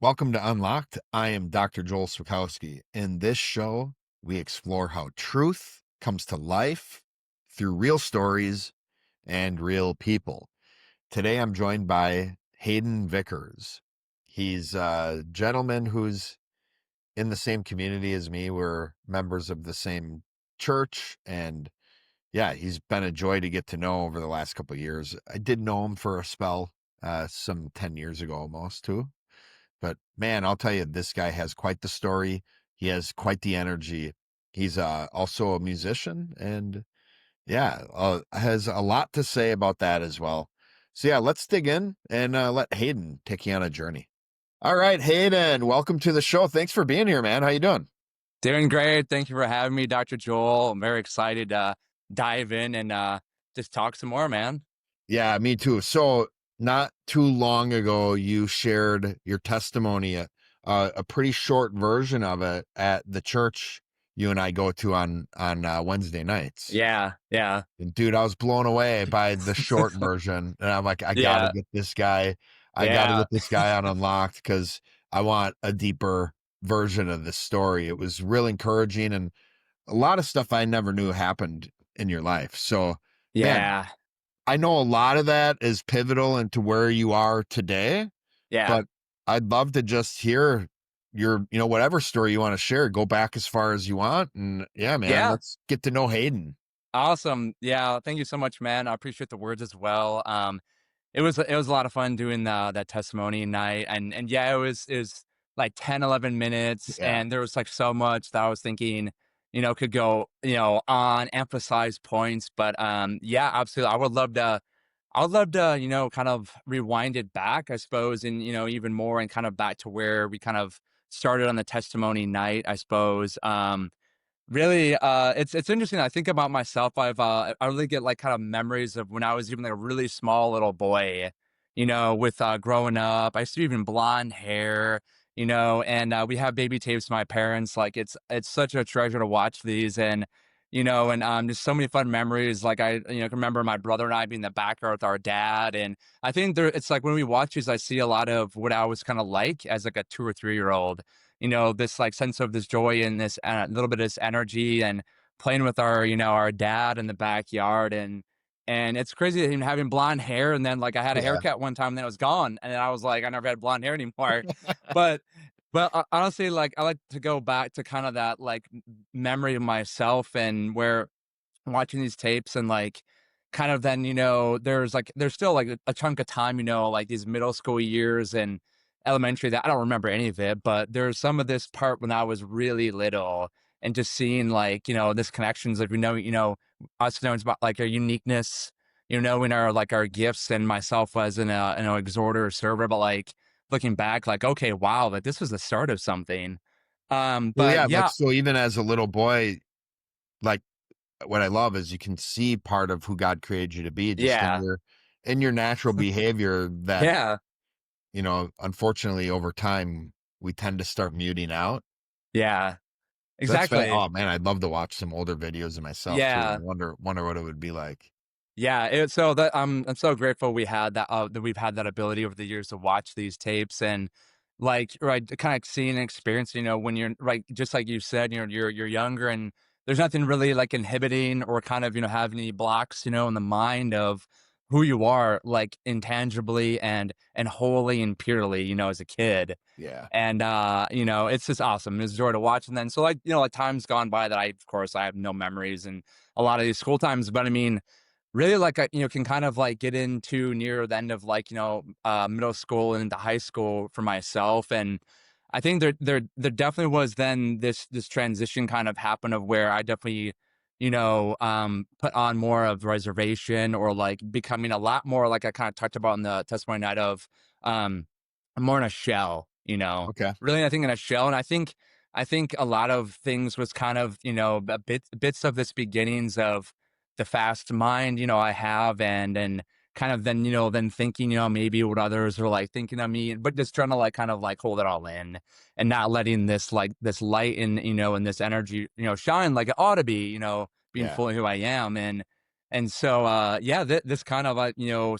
Welcome to Unlocked. I am Dr. Joel Swakowski. In this show, we explore how truth comes to life through real stories and real people. Today, I'm joined by Hayden Vickers. He's a gentleman who's in the same community as me. We're members of the same church, and yeah, he's been a joy to get to know over the last couple of years. I did know him for a spell, some 10 years ago almost too. But man, I'll tell you, this guy has quite the story. He has quite the energy. He's also a musician and yeah, has a lot to say about that as well. So yeah, let's dig in and let Hayden take you on a journey. All right, Hayden, welcome to the show. Thanks for being here, man. How you doing? Doing great. Thank you for having me, Dr. Joel. I'm very excited to dive in and just talk some more, man. Yeah, me too. So not too long ago, you shared your testimony, a pretty short version of it at the church you and I go to on Wednesday nights. Yeah, yeah, And dude, I was blown away by the short version, and I'm like, I gotta yeah, get this guy. I gotta yeah, get this guy on Unlocked because I want a deeper version of this story. It was real encouraging and a lot of stuff I never knew happened in your life. So, man, yeah, I know a lot of that is pivotal into where you are today, yeah, but I'd love to just hear whatever story you want to share. Go back as far as you want. And yeah, man, yeah. let's get to know Hayden. Awesome. Yeah, thank you so much, man. I appreciate the words as well. It was a lot of fun doing that testimony night, and yeah, it was like 10, 11 minutes, Yeah. and there was like so much that I was thinking, could go, on emphasize points, but yeah, absolutely. I would love to, kind of rewind it back, I suppose, and even more and kind of back to where we kind of started on the testimony night, I suppose. Really, it's interesting. I think about myself. I really get like kind of memories of when I was even like a really small little boy, with growing up. I used to have even blonde hair, and we have baby tapes. My parents like it's such a treasure to watch these, and just so many fun memories. Like I can remember my brother and I being in the backyard with our dad, and I think it's like when we watch these, I see a lot of what I was kind of like as like a 2 or 3 year old, this like sense of this joy and this little bit of this energy and playing with our dad in the backyard. And it's crazy even having blonde hair. And then like I had a Yeah. haircut one time and then it was gone. And then I was like, I never had blonde hair anymore. But, but honestly, like I like to go back to kind of that like memory of myself and where watching these tapes and like kind of then there's still like a chunk of time, like these middle school years and elementary that I don't remember any of it, but there's some of this part when I was really little and just seeing like this connections of us knowing about like our uniqueness, knowing our like our gifts and myself as an exhorter or server, but like looking back like okay, wow, like this was the start of something. Well, But yeah, like yeah, so even as a little boy, like what I love is you can see part of who God created you to be just yeah, in your natural behavior that, yeah, unfortunately over time we tend to start muting out. yeah. So that's fun. Exactly. Oh man, I'd love to watch some older videos of myself too and Yeah. wonder what it would be like. Yeah, so that I'm so grateful we had that we've had that ability over the years to watch these tapes and like right kind of seeing and experiencing, when you're right, just like you said, you're younger and there's nothing really like inhibiting or kind of, have any blocks, in the mind of who you are like intangibly and wholly and purely, as a kid. Yeah. And it's just awesome. It's a joy to watch. And then so like, like time's gone by that I have no memories and a lot of these school times, but I mean really, like, I can kind of, like, get into near the end of, like, middle school and into high school for myself, and I think there definitely was then this transition kind of happened of where I definitely, put on more of reservation or, like, becoming a lot more like I kinda talked about in the testimony night of, um, more in a shell, Okay. Really, I think in a shell, and I think a lot of things was kind of, bits of this beginnings of the fast mind, I have and kind of then, then thinking, maybe what others are like thinking of me, but just trying to like kind of like hold it all in and not letting this like this light and and this energy, shine like it ought to be, being Yeah. fully who I am. And so, yeah, this kind of,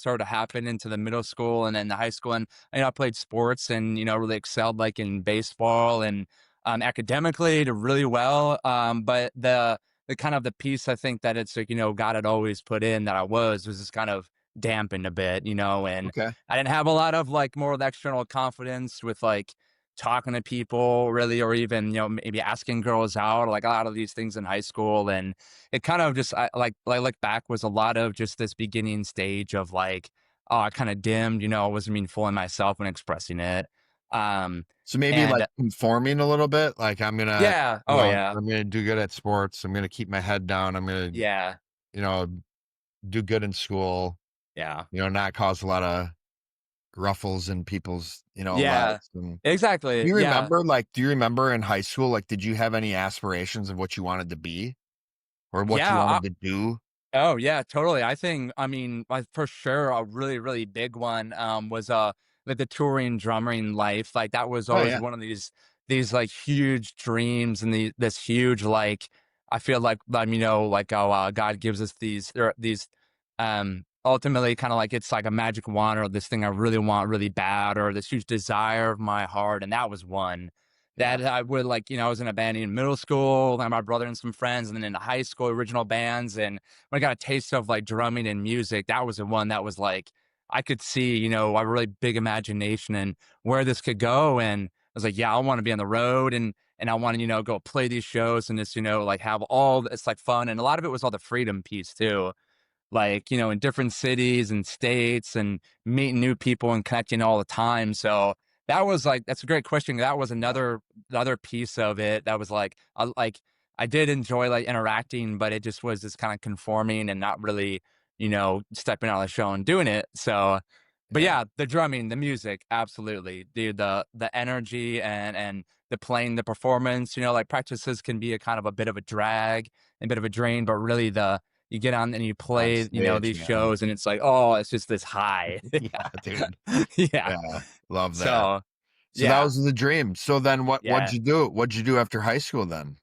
sort of happened into the middle school and then the high school. And, I played sports and, really excelled like in baseball and academically did really well. But the kind of the piece I think that it's like, God had always put in that I was just kind of dampened a bit, and Okay. I didn't have a lot of like more of the external confidence with like talking to people really, or even, maybe asking girls out, like a lot of these things in high school. And it kind of just, I look back was a lot of just this beginning stage of like, oh, I kind of dimmed, I wasn't being fully myself when expressing it. Um, So maybe and like conforming a little bit, like I'm gonna, yeah, oh yeah, I'm gonna do good at sports. I'm gonna keep my head down. I'm gonna, yeah, you know, do good in school, yeah, not cause a lot of ruffles in people's, yeah, lives. And exactly. Yeah. do you remember in high school, like, did you have any aspirations of what you wanted to be or what you Yeah. wanted to do? Oh yeah, totally. I mean, for sure, a really, really big one was like the touring drumming life. Like that was Oh always yeah. one of these like huge dreams and this huge like I feel like like how God gives us these ultimately kind of like it's like a magic wand or this thing I really want really bad or this huge desire of my heart, and that was one Yeah. that I would like. I was in a band in middle school, and my brother and some friends, and then in high school original bands and when I got a taste of like drumming and music, that was the one that was like I could see, a really big imagination and where this could go. And I was like, yeah, I want to be on the road and I want to, go play these shows and just, like have all this like fun. And a lot of it was all the freedom piece too, like, in different cities and states and meeting new people and connecting all the time. So that was like, that's a great question. That was Yeah. another, the other piece of it that was like, I did enjoy like interacting, but it just was just kind of conforming and not really, stepping out of the show and doing it. So, but Yeah. yeah, the drumming, the music, absolutely, dude, the energy and the playing, the performance, like practices can be a kind of a bit of a drag, a bit of a drain, but really you get on and you On play, stage, these man. shows and it's like, oh, it's just this high. Yeah, dude. Yeah. Yeah. Yeah. Love that. So, So that yeah. was the dream. So then what'd Yeah. you do? What'd you do after high school then?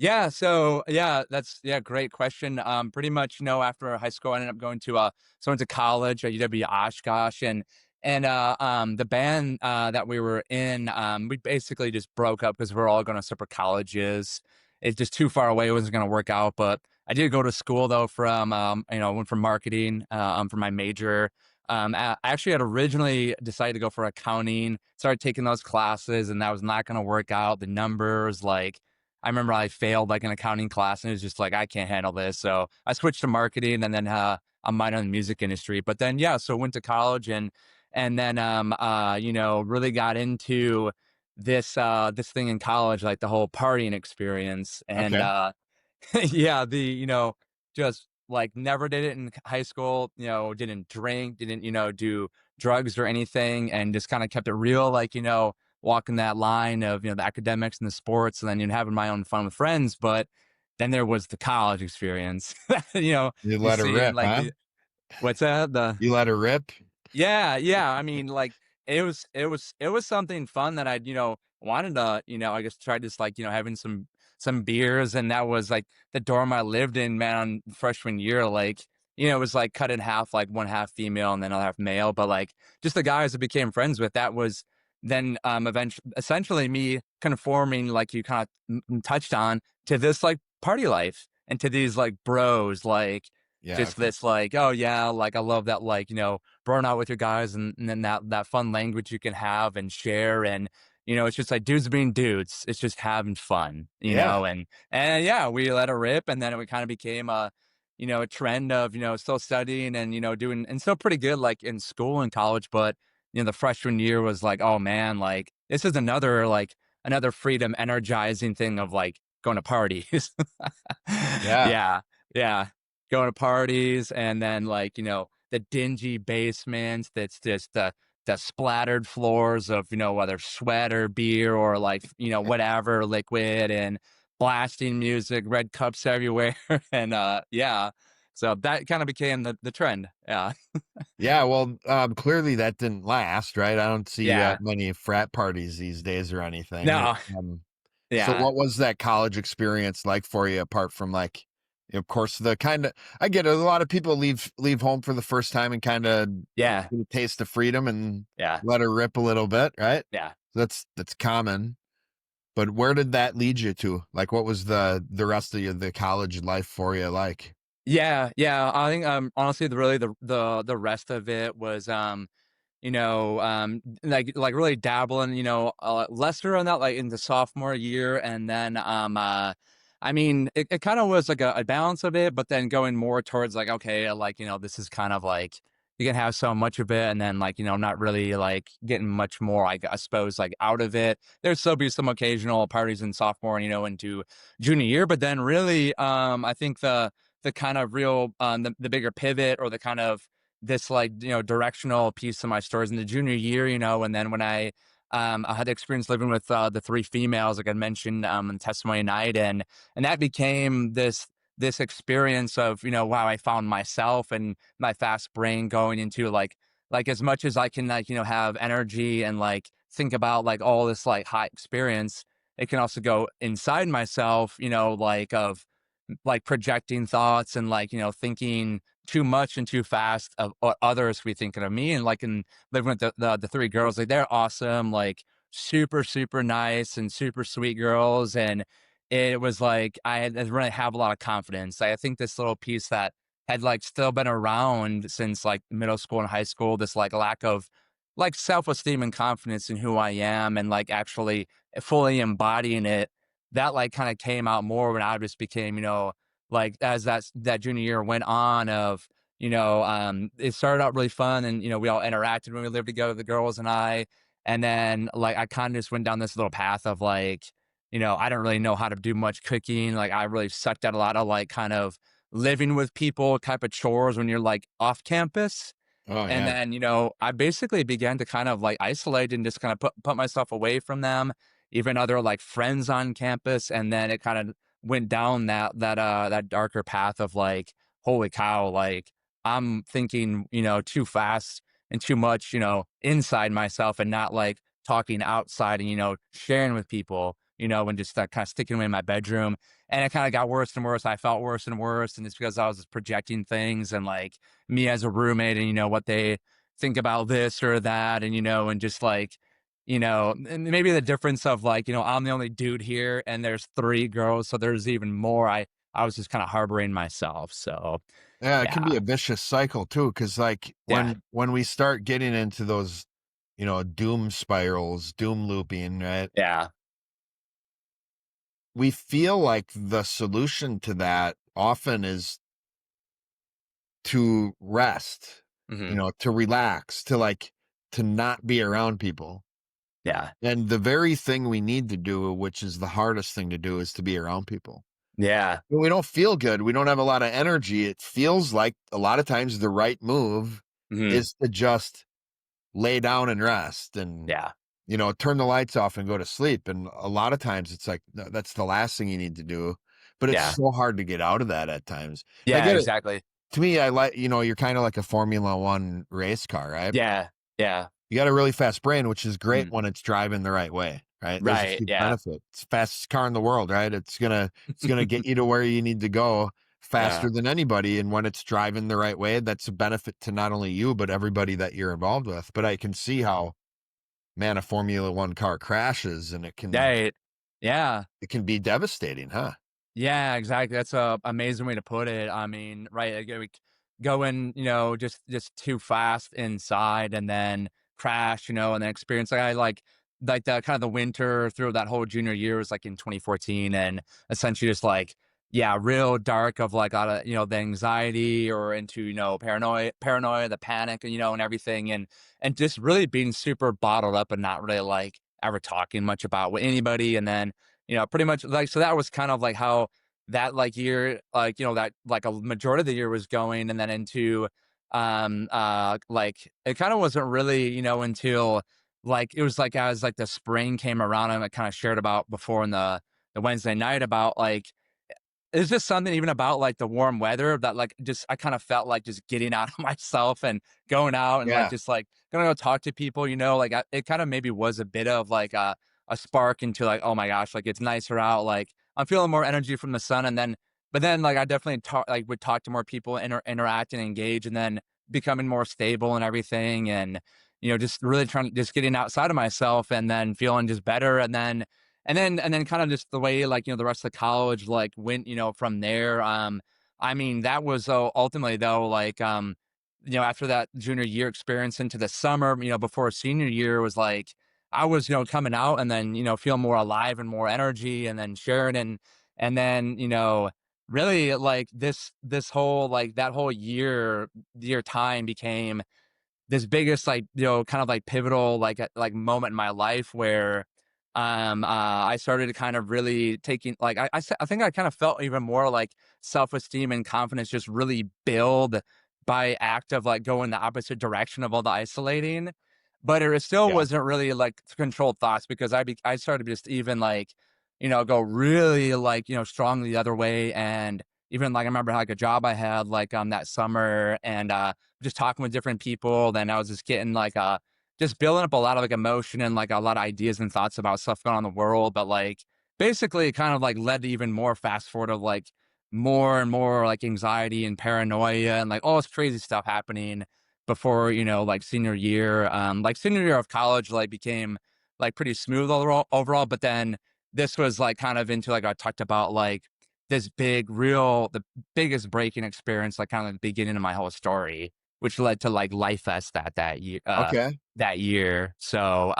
Yeah, so yeah, that's yeah, great question. Pretty much, after high school, I ended up going to so I went to college at UW Oshkosh, and the band that we were in, we basically just broke up because we are all going to separate colleges. It's just too far away; it wasn't going to work out. But I did go to school though, from went for marketing, for my major. I actually had originally decided to go for accounting, started taking those classes, and that was not going to work out. The numbers, like I remember I failed like an accounting class and it was just like, I can't handle this. So I switched to marketing and then a minor in the music industry. But then yeah, so went to college and then really got into this thing in college, like the whole partying experience. And Okay. yeah, just like never did it in high school, didn't drink, didn't, do drugs or anything, and just kind of kept it real, like, walking that line of, the academics and the sports, and then, having my own fun with friends. But then there was the college experience, You you let her seeing rip, like huh? what's that? You let her rip? Yeah, yeah. I mean, like it was something fun that I'd, wanted to, I guess try just like, having some beers, and that was like the dorm I lived in, man, on freshman year, like, it was like cut in half, like one half female and then other half male. But like just the guys I became friends with, that was then eventually essentially me conforming, like you kind of touched on, to this like party life and to these like bros, like Yeah, just okay. this like, oh yeah, like I love that, like, burn out with your guys, and then that fun language you can have and share. And it's just like dudes being dudes, it's just having fun, Yeah. and yeah, we let it rip, and then it kind of became a trend of, still studying and, doing and still pretty good like in school and college. But the freshman year was like, oh man, like this is another freedom energizing thing of like going to parties. Yeah. Yeah, yeah, going to parties, and then like, the dingy basements that's just the splattered floors of, whether sweat or beer or like, whatever liquid, and blasting music, red cups everywhere. And yeah. So that kind of became the trend. Yeah. Yeah, well, clearly that didn't last, right? I don't see you Yeah. at many frat parties these days or anything. No. Um, so Yeah. what was that college experience like for you apart from like Of course, the kinda I get it, a lot of people leave home for the first time and kinda Yeah, get a taste of freedom and yeah, let her rip a little bit, right? yeah. That's common, but where did that lead you to? Like, what was the rest of the college life for you like? Yeah, yeah, I think, honestly, the rest of it was, like really dabbling, lesser on that, like in the sophomore year, and then, I mean, it kind of was like a balance of it, but then going more towards like, okay, like this is kind of like you can have so much of it, and then like not really like getting much more, like I suppose, like out of it. There's still be some occasional parties in sophomore, into junior year, but then really, I think the kind of real the bigger pivot or the kind of this like directional piece of my stories in the junior year, and then when I had the experience living with the three females like I mentioned in testimony night, and that became this experience of wow, I found myself and my fast brain going into like as much as I can like have energy and like think about like all this like high experience, it can also go inside myself, like of like projecting thoughts and like thinking too much and too fast of what others be thinking of me. And like in living with the three girls, like they're awesome, like super super nice and super sweet girls. And it was like I didn't really have a lot of confidence. I think this little piece that had like still been around since like middle school and high school, this like lack of like self-esteem and confidence in who I am and like actually fully embodying it, that like kind of came out more when I just became, like as that junior year went on of, it started out really fun and, we all interacted when we lived together, the girls and I. And then like I kind of just went down this little path of like, I don't really know how to do much cooking. Like I really sucked at a lot of like kind of living with people type of chores when you're like off campus. Oh, And yeah. then, I basically began to kind of like isolate and just kind of put myself away from them, even other like friends on campus. And then it kind of went down that darker path of like, holy cow, like I'm thinking, too fast and too much, inside myself and not like talking outside and, sharing with people, and just kind of sticking away in my bedroom. And it kind of got worse and worse. I felt worse and worse. And it's because I was just projecting things and like, me as a roommate and what they think about this or that and and just like and maybe the difference of like I'm the only dude here and there's three girls, so there's even more. I was just kind of harboring myself, so Yeah, it can be yeah, a vicious cycle too, because like, yeah, when we start getting into those, doom spirals, doom looping, right? yeah, We feel like the solution to that often is to rest, hmm, to relax, to not be around people. yeah, And the very thing we need to do, which is the hardest thing to do, is to be around people. yeah, When we don't feel good, we don't have a lot of energy. It feels like a lot of times the right move hmm, is to just lay down and rest and, yeah, turn the lights off and go to sleep. And a lot of times it's like, that's the last thing you need to do. But it's yeah, so hard to get out of that at times. And I yeah, get it. exactly, To me, I like, you're kind of like a Formula One race car, right? yeah, yeah, You got a really fast brain, which is great mhm, when it's driving the right way, right? There's a right, huge yeah, benefit. It's the fastest car in the world, right? It's gonna get you to where you need to go yeah, faster than anybody, and when it's driving the right way, that's a benefit to not only you, but everybody that you're involved with. But I can see how, man, a Formula One car crashes, and right, yeah. it can be devastating, huh? Yeah, exactly. That's a amazing way to put it. I mean, right, like going, just too fast inside and then crash, and then experience like I like the kind of the winter through that whole junior year was like in 2014 and essentially just like yeah, real dark of like out of the anxiety or into paranoia, the panic, and everything and just really being super bottled up and not really like ever talking much about with anybody and then pretty much like so that was kind of like how that like year, like, that like a majority of the year was going and then into like it kind of wasn't really, until like it was like as like the spring came around and I kind of shared about before in the Wednesday night about like it's just something even about, like, the warm weather that, like, just I kinda felt like just getting out of myself and going out and, like, Yeah. just, like, gonna go talk to people, like, it kinda maybe was a bit of, like, a spark into, like, "Oh my gosh, like, it's nicer out," like, I'm feeling more energy from the sun, and then but then, like, I definitely would talk to more people, interact and engage, and then becoming more stable and everything, and, just really trying just getting outside of myself and then feeling just better, and then kind of just the way, like, the rest of college, like, went, from there. I mean, that was, ultimately, though, like, after that junior year experience into the summer, before senior year was like, I was, coming out and then, feeling more alive and more energy and then sharing and then, really like this whole like that whole year time became this biggest like kind of like pivotal like moment in my life where I started to kind of really taking like I think I kind of felt even more like self-esteem and confidence just really build by act of like going the opposite direction of all the isolating, but it still Yeah. wasn't really like controlled thoughts because I started just even like go really like strongly the other way. And even like I remember like a job I had like that summer and just talking with different people. Then I was just getting like just building up a lot of like emotion and like a lot of ideas and thoughts about stuff going on in the world. But like basically it kind of like led to even more fast forward of like more and more like anxiety and paranoia and like all this crazy stuff happening before, like senior year. Like senior year of college like became like pretty smooth overall. But then this was like kind of into like I talked about like this the biggest breaking experience, like kind of the beginning of my whole story, which led to like Life Fest Okay. that year. So,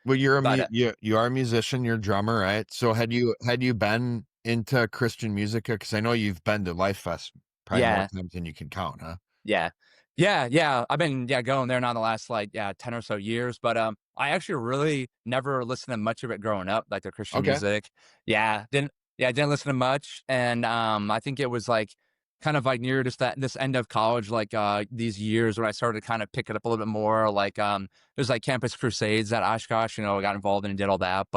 Well, you're a but you are a musician, you're a drummer, right? So had you been into Christian music? Because I know you've been to Life Fest probably more yeah, times than you can count, huh? yeah. Yeah. I've been, going there now the last, like, 10 or so years, but, I actually really never listened to much of it growing up, like the Christian Okay. music. I didn't listen to much, and, I think it was, like, kind of, like, near just this end of college, like, these years where I started to kind of pick it up a little bit more, like, there's, like, campus crusades at Oshkosh, I got involved and did all that,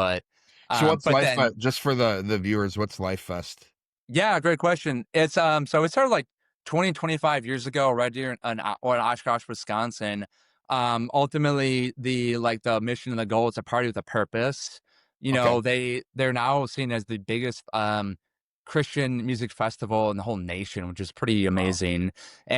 So what's but Life then Fest? Just for the viewers, what's Life Fest? yeah, great question. So it started like 25 years ago, right here in Oshkosh, Wisconsin. Ultimately, the mission and the goal is a party with a purpose. Okay. They're now seen as the biggest Christian music festival in the whole nation, which is pretty Wow. amazing.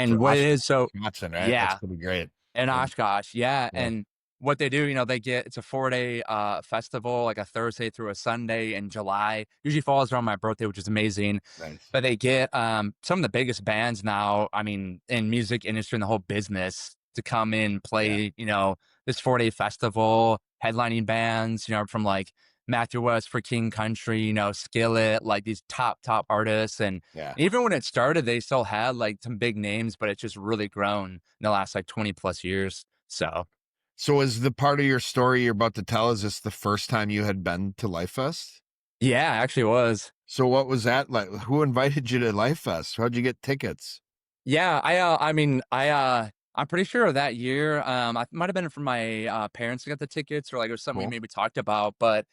For And what it Oshkosh, is, so Wisconsin, right? That's yeah, pretty great. in Yeah. Oshkosh, yeah, Yeah. and what they do, it's a 4-day, festival, like a Thursday through a Sunday in July. Usually falls around my birthday, which is amazing. Nice. But they get, some of the biggest bands now, I mean, in music industry and the whole business to come in, Yeah. play, this 4-day festival, headlining bands, from, like, Matthew West for King Country, Skillet, like, these top artists, and Yeah. even when it started, they still had, like, some big names, but it's just really grown in the last, like, 20 plus years. So, So is the part of your story you're about to tell, is this the first time you had been to Life Fest? yeah, actually was. So what was that like? Who invited you to Life Fest? How'd you get tickets? Yeah, I mean, I'm pretty sure that year, I might have been from my, parents who got the tickets or, like, it was something we Cool. maybe talked about, but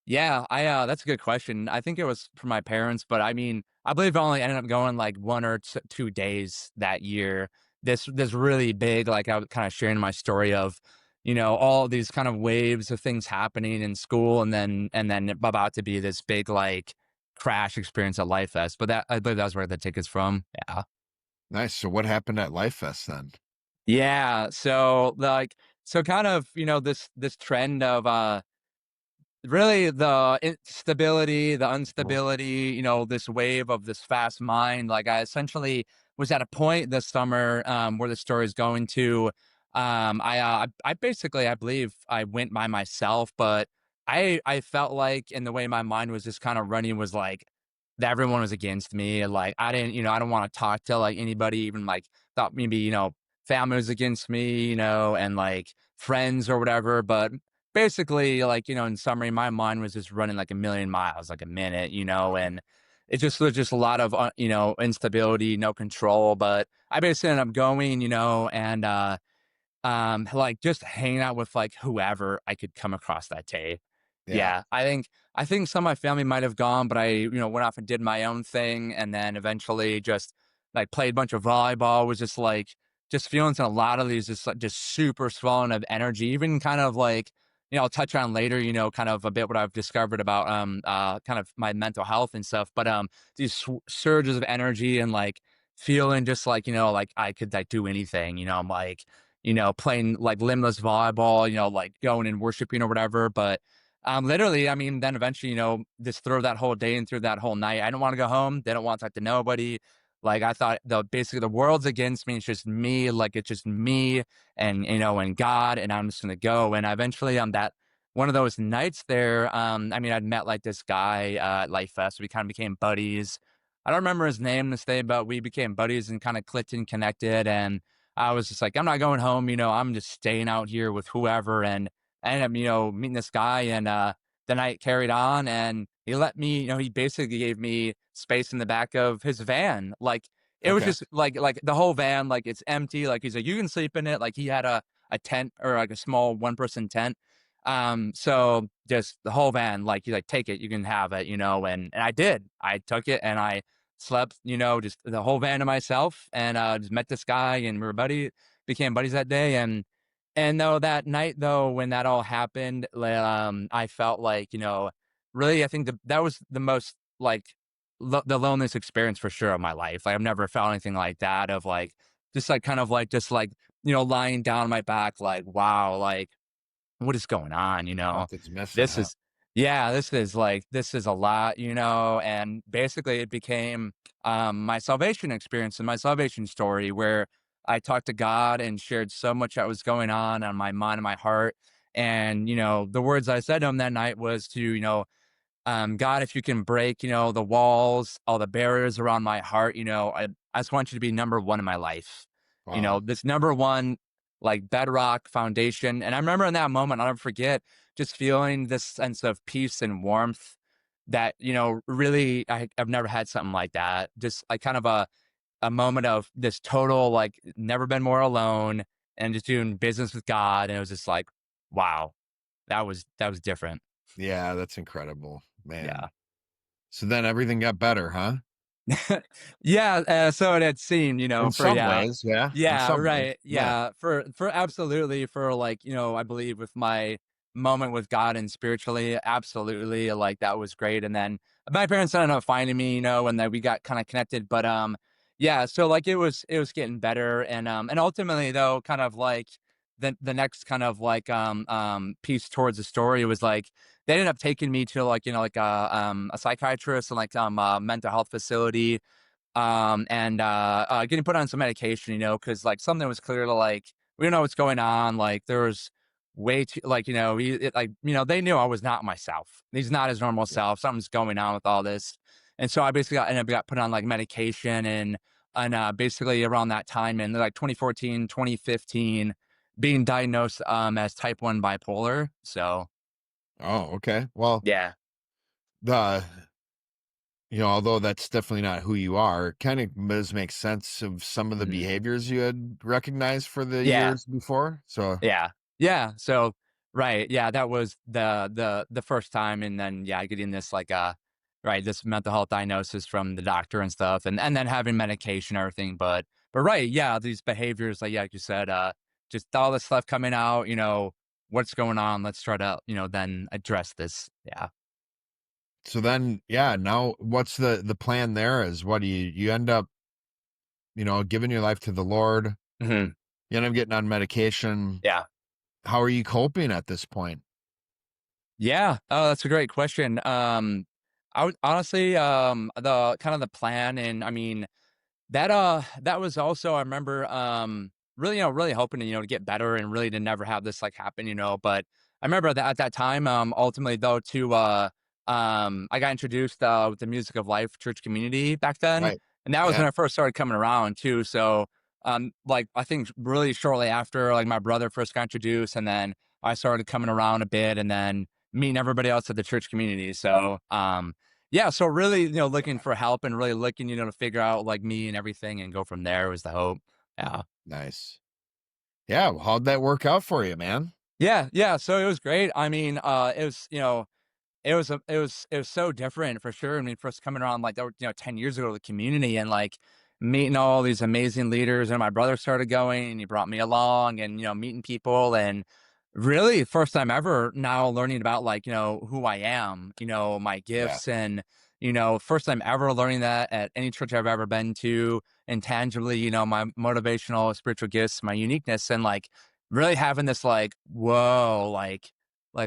yeah, that's a good question. I think it was for my parents, but I mean, I believe I only ended up going, like, 1 or 2 days that year. This really big, like, I was kinda sharing my story of, all these kind of waves of things happening in school and then about to be this big, like, crash experience at Life Fest, but that I believe that was where the tickets from. Yeah. Nice. So what happened at Life Fest then? Yeah, so kind of, this trend of, really the instability, the Cool. instability, this wave of this fast mind. Like I essentially was at a point this summer where the story is going to. I basically I believe I went by myself, but I felt like in the way my mind was just kind of running was like that everyone was against me. And like I didn't, I don't want to talk to like anybody, even like thought maybe, family was against me, and like friends or whatever. But basically, like, in summary, my mind was just running like a million miles, like a minute, Wow. and it just was just a lot of, instability, no control. But I basically ended up going, and, like just hanging out with like whoever I could come across that day. Yeah. Yeah, I think some of my family might have gone, but I, went off and did my own thing, and then eventually just like played a bunch of volleyball. Was just like just feeling a lot of these just like just super swelling of energy, even kind of like I'll touch on later, kind of a bit what I've discovered about, kind of my mental health and stuff. But, these surges of energy and like feeling just like, like I could like do anything, I'm like, playing like limbless volleyball, like going and worshiping or whatever. But, literally, I mean, then eventually, just through that whole day and through that whole night, I don't want to go home. They don't want to talk to nobody. Like I thought basically the world's against me. It's just me. Like it's just me and and God, and I'm just gonna go. And eventually on that one of those nights there, I mean, I'd met like this guy at Life Fest. We kind of became buddies. I don't remember his name this day, but we became buddies and kind of clicked and connected. And I was just like, I'm not going home, I'm just staying out here with whoever. And I ended up, meeting this guy, and the night carried on, and he let me, he basically gave me space in the back of his van. Like it was Okay. just like the whole van, like it's empty. Like he's like, you can sleep in it. Like he had a tent or like a small 1 person tent. So just the whole van, like he's like, take it, you can have it, and I did. I took it and I slept, just the whole van to myself, and just met this guy, and we were became buddies that day. And though that night though, when that all happened, I felt like, really, I think that was the most like the loneliest experience for sure of my life. Like I've never felt anything like that of like just like kind of like just like lying down on my back like wow, like what is going on, Something's missing, this huh? is yeah, this is a lot, and basically it became my salvation experience and my salvation story where I talked to God and shared so much that was going on my mind and my heart. And the words I said to him that night was to God, if you can break, the walls, all the barriers around my heart, I just want you to be number one in my life. Wow. This number one, like bedrock foundation. And I remember in that moment, I'll never forget just feeling this sense of peace and warmth that, really, I've never had something like that. Just like kind of a moment of this total, like, never been more alone and just doing business with God. And it was just like, wow, that was different. Yeah, that's incredible, man. Yeah. So then everything got better, huh? Yeah, so it had seemed, In for some yeah. ways, yeah. In Yeah, some ways, right, yeah. yeah, for absolutely, for, like, I believe with my moment with God and spiritually, absolutely, like, that was great. And then my parents ended up finding me, and then we got kinda connected. But, yeah, so, like, it was getting better. And ultimately, though, kind of, like, the next kind of, like, piece towards the story was, like, they ended up taking me to, like, like, a psychiatrist and, like, a mental health facility, and getting put on some medication, because like something was clearly like we don't know what's going on. Like there was way too like like they knew I was not myself. He's not his normal Yeah. self. Something's going on with all this, and so I basically got put on like medication. And basically around that time in like 2014, 2015, being diagnosed as type 1 bipolar. So Oh, okay. Well, yeah. the although that's definitely not who you are, it kind of does make sense of some of the Mhm. behaviors you had recognized for the Yeah. years before. So, Yeah. Yeah, so right, yeah, that was the first time. And then, yeah, getting this, like, right, this mental health diagnosis from the doctor and stuff, and then having medication and everything. But right, yeah, these behaviors, like you said, just all this stuff coming out, what's going on? Let's try to, then address this. Yeah. so then, yeah, now what's the plan there is what do you end up, giving your life to the Lord, Mhm. you end up getting on medication. Yeah. How are you coping at this point? Yeah. Oh, that's a great question. I would honestly, the kind of the plan. And I mean, that was also, I remember, really, really hoping to, to get better and really to never have this like happen, but I remember that at that time, ultimately though, to, I got introduced, with the Music of Life church community back then. Right. And that was Yeah. when I first started coming around too. So, like, I think really shortly after, like my brother first got introduced, and then I started coming around a bit, and then meeting everybody else at the church community. So, yeah, so really, looking for help and really looking, to figure out like me and everything and go from there was the hope. Yeah. Nice. Yeah. Well, how'd that work out for you, man? Yeah, yeah. So it was great. I mean, it was, it was so different for sure. I mean, first coming around like that were, 10 years ago to the community, and like meeting all these amazing leaders. And my brother started going and he brought me along, and, meeting people. And Really, first time ever now learning about, like, who I am, my Yeah. gifts, and, first time ever learning that at any church I've ever been to, and tangibly, my motivational spiritual gifts, my uniqueness, and, like, really having this, like, whoa, like,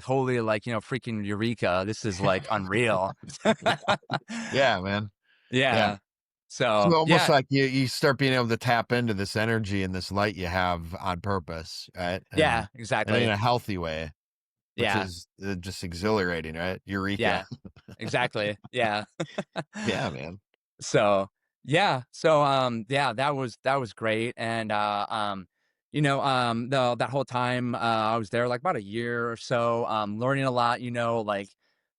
holy, like, freaking eureka, this is, like, unreal. Yeah, man. Yeah. Yeah. So So, almost yeah, like you start being able to tap into this energy and this light you have on purpose, right? yeah, And in exactly. a healthy way, which Yeah, is just exhilarating, right? Eureka. yeah, exactly, yeah. Yeah, man. So, yeah. So, yeah, that was great. And, that whole time, I was there like about a year or so, learning a lot, like,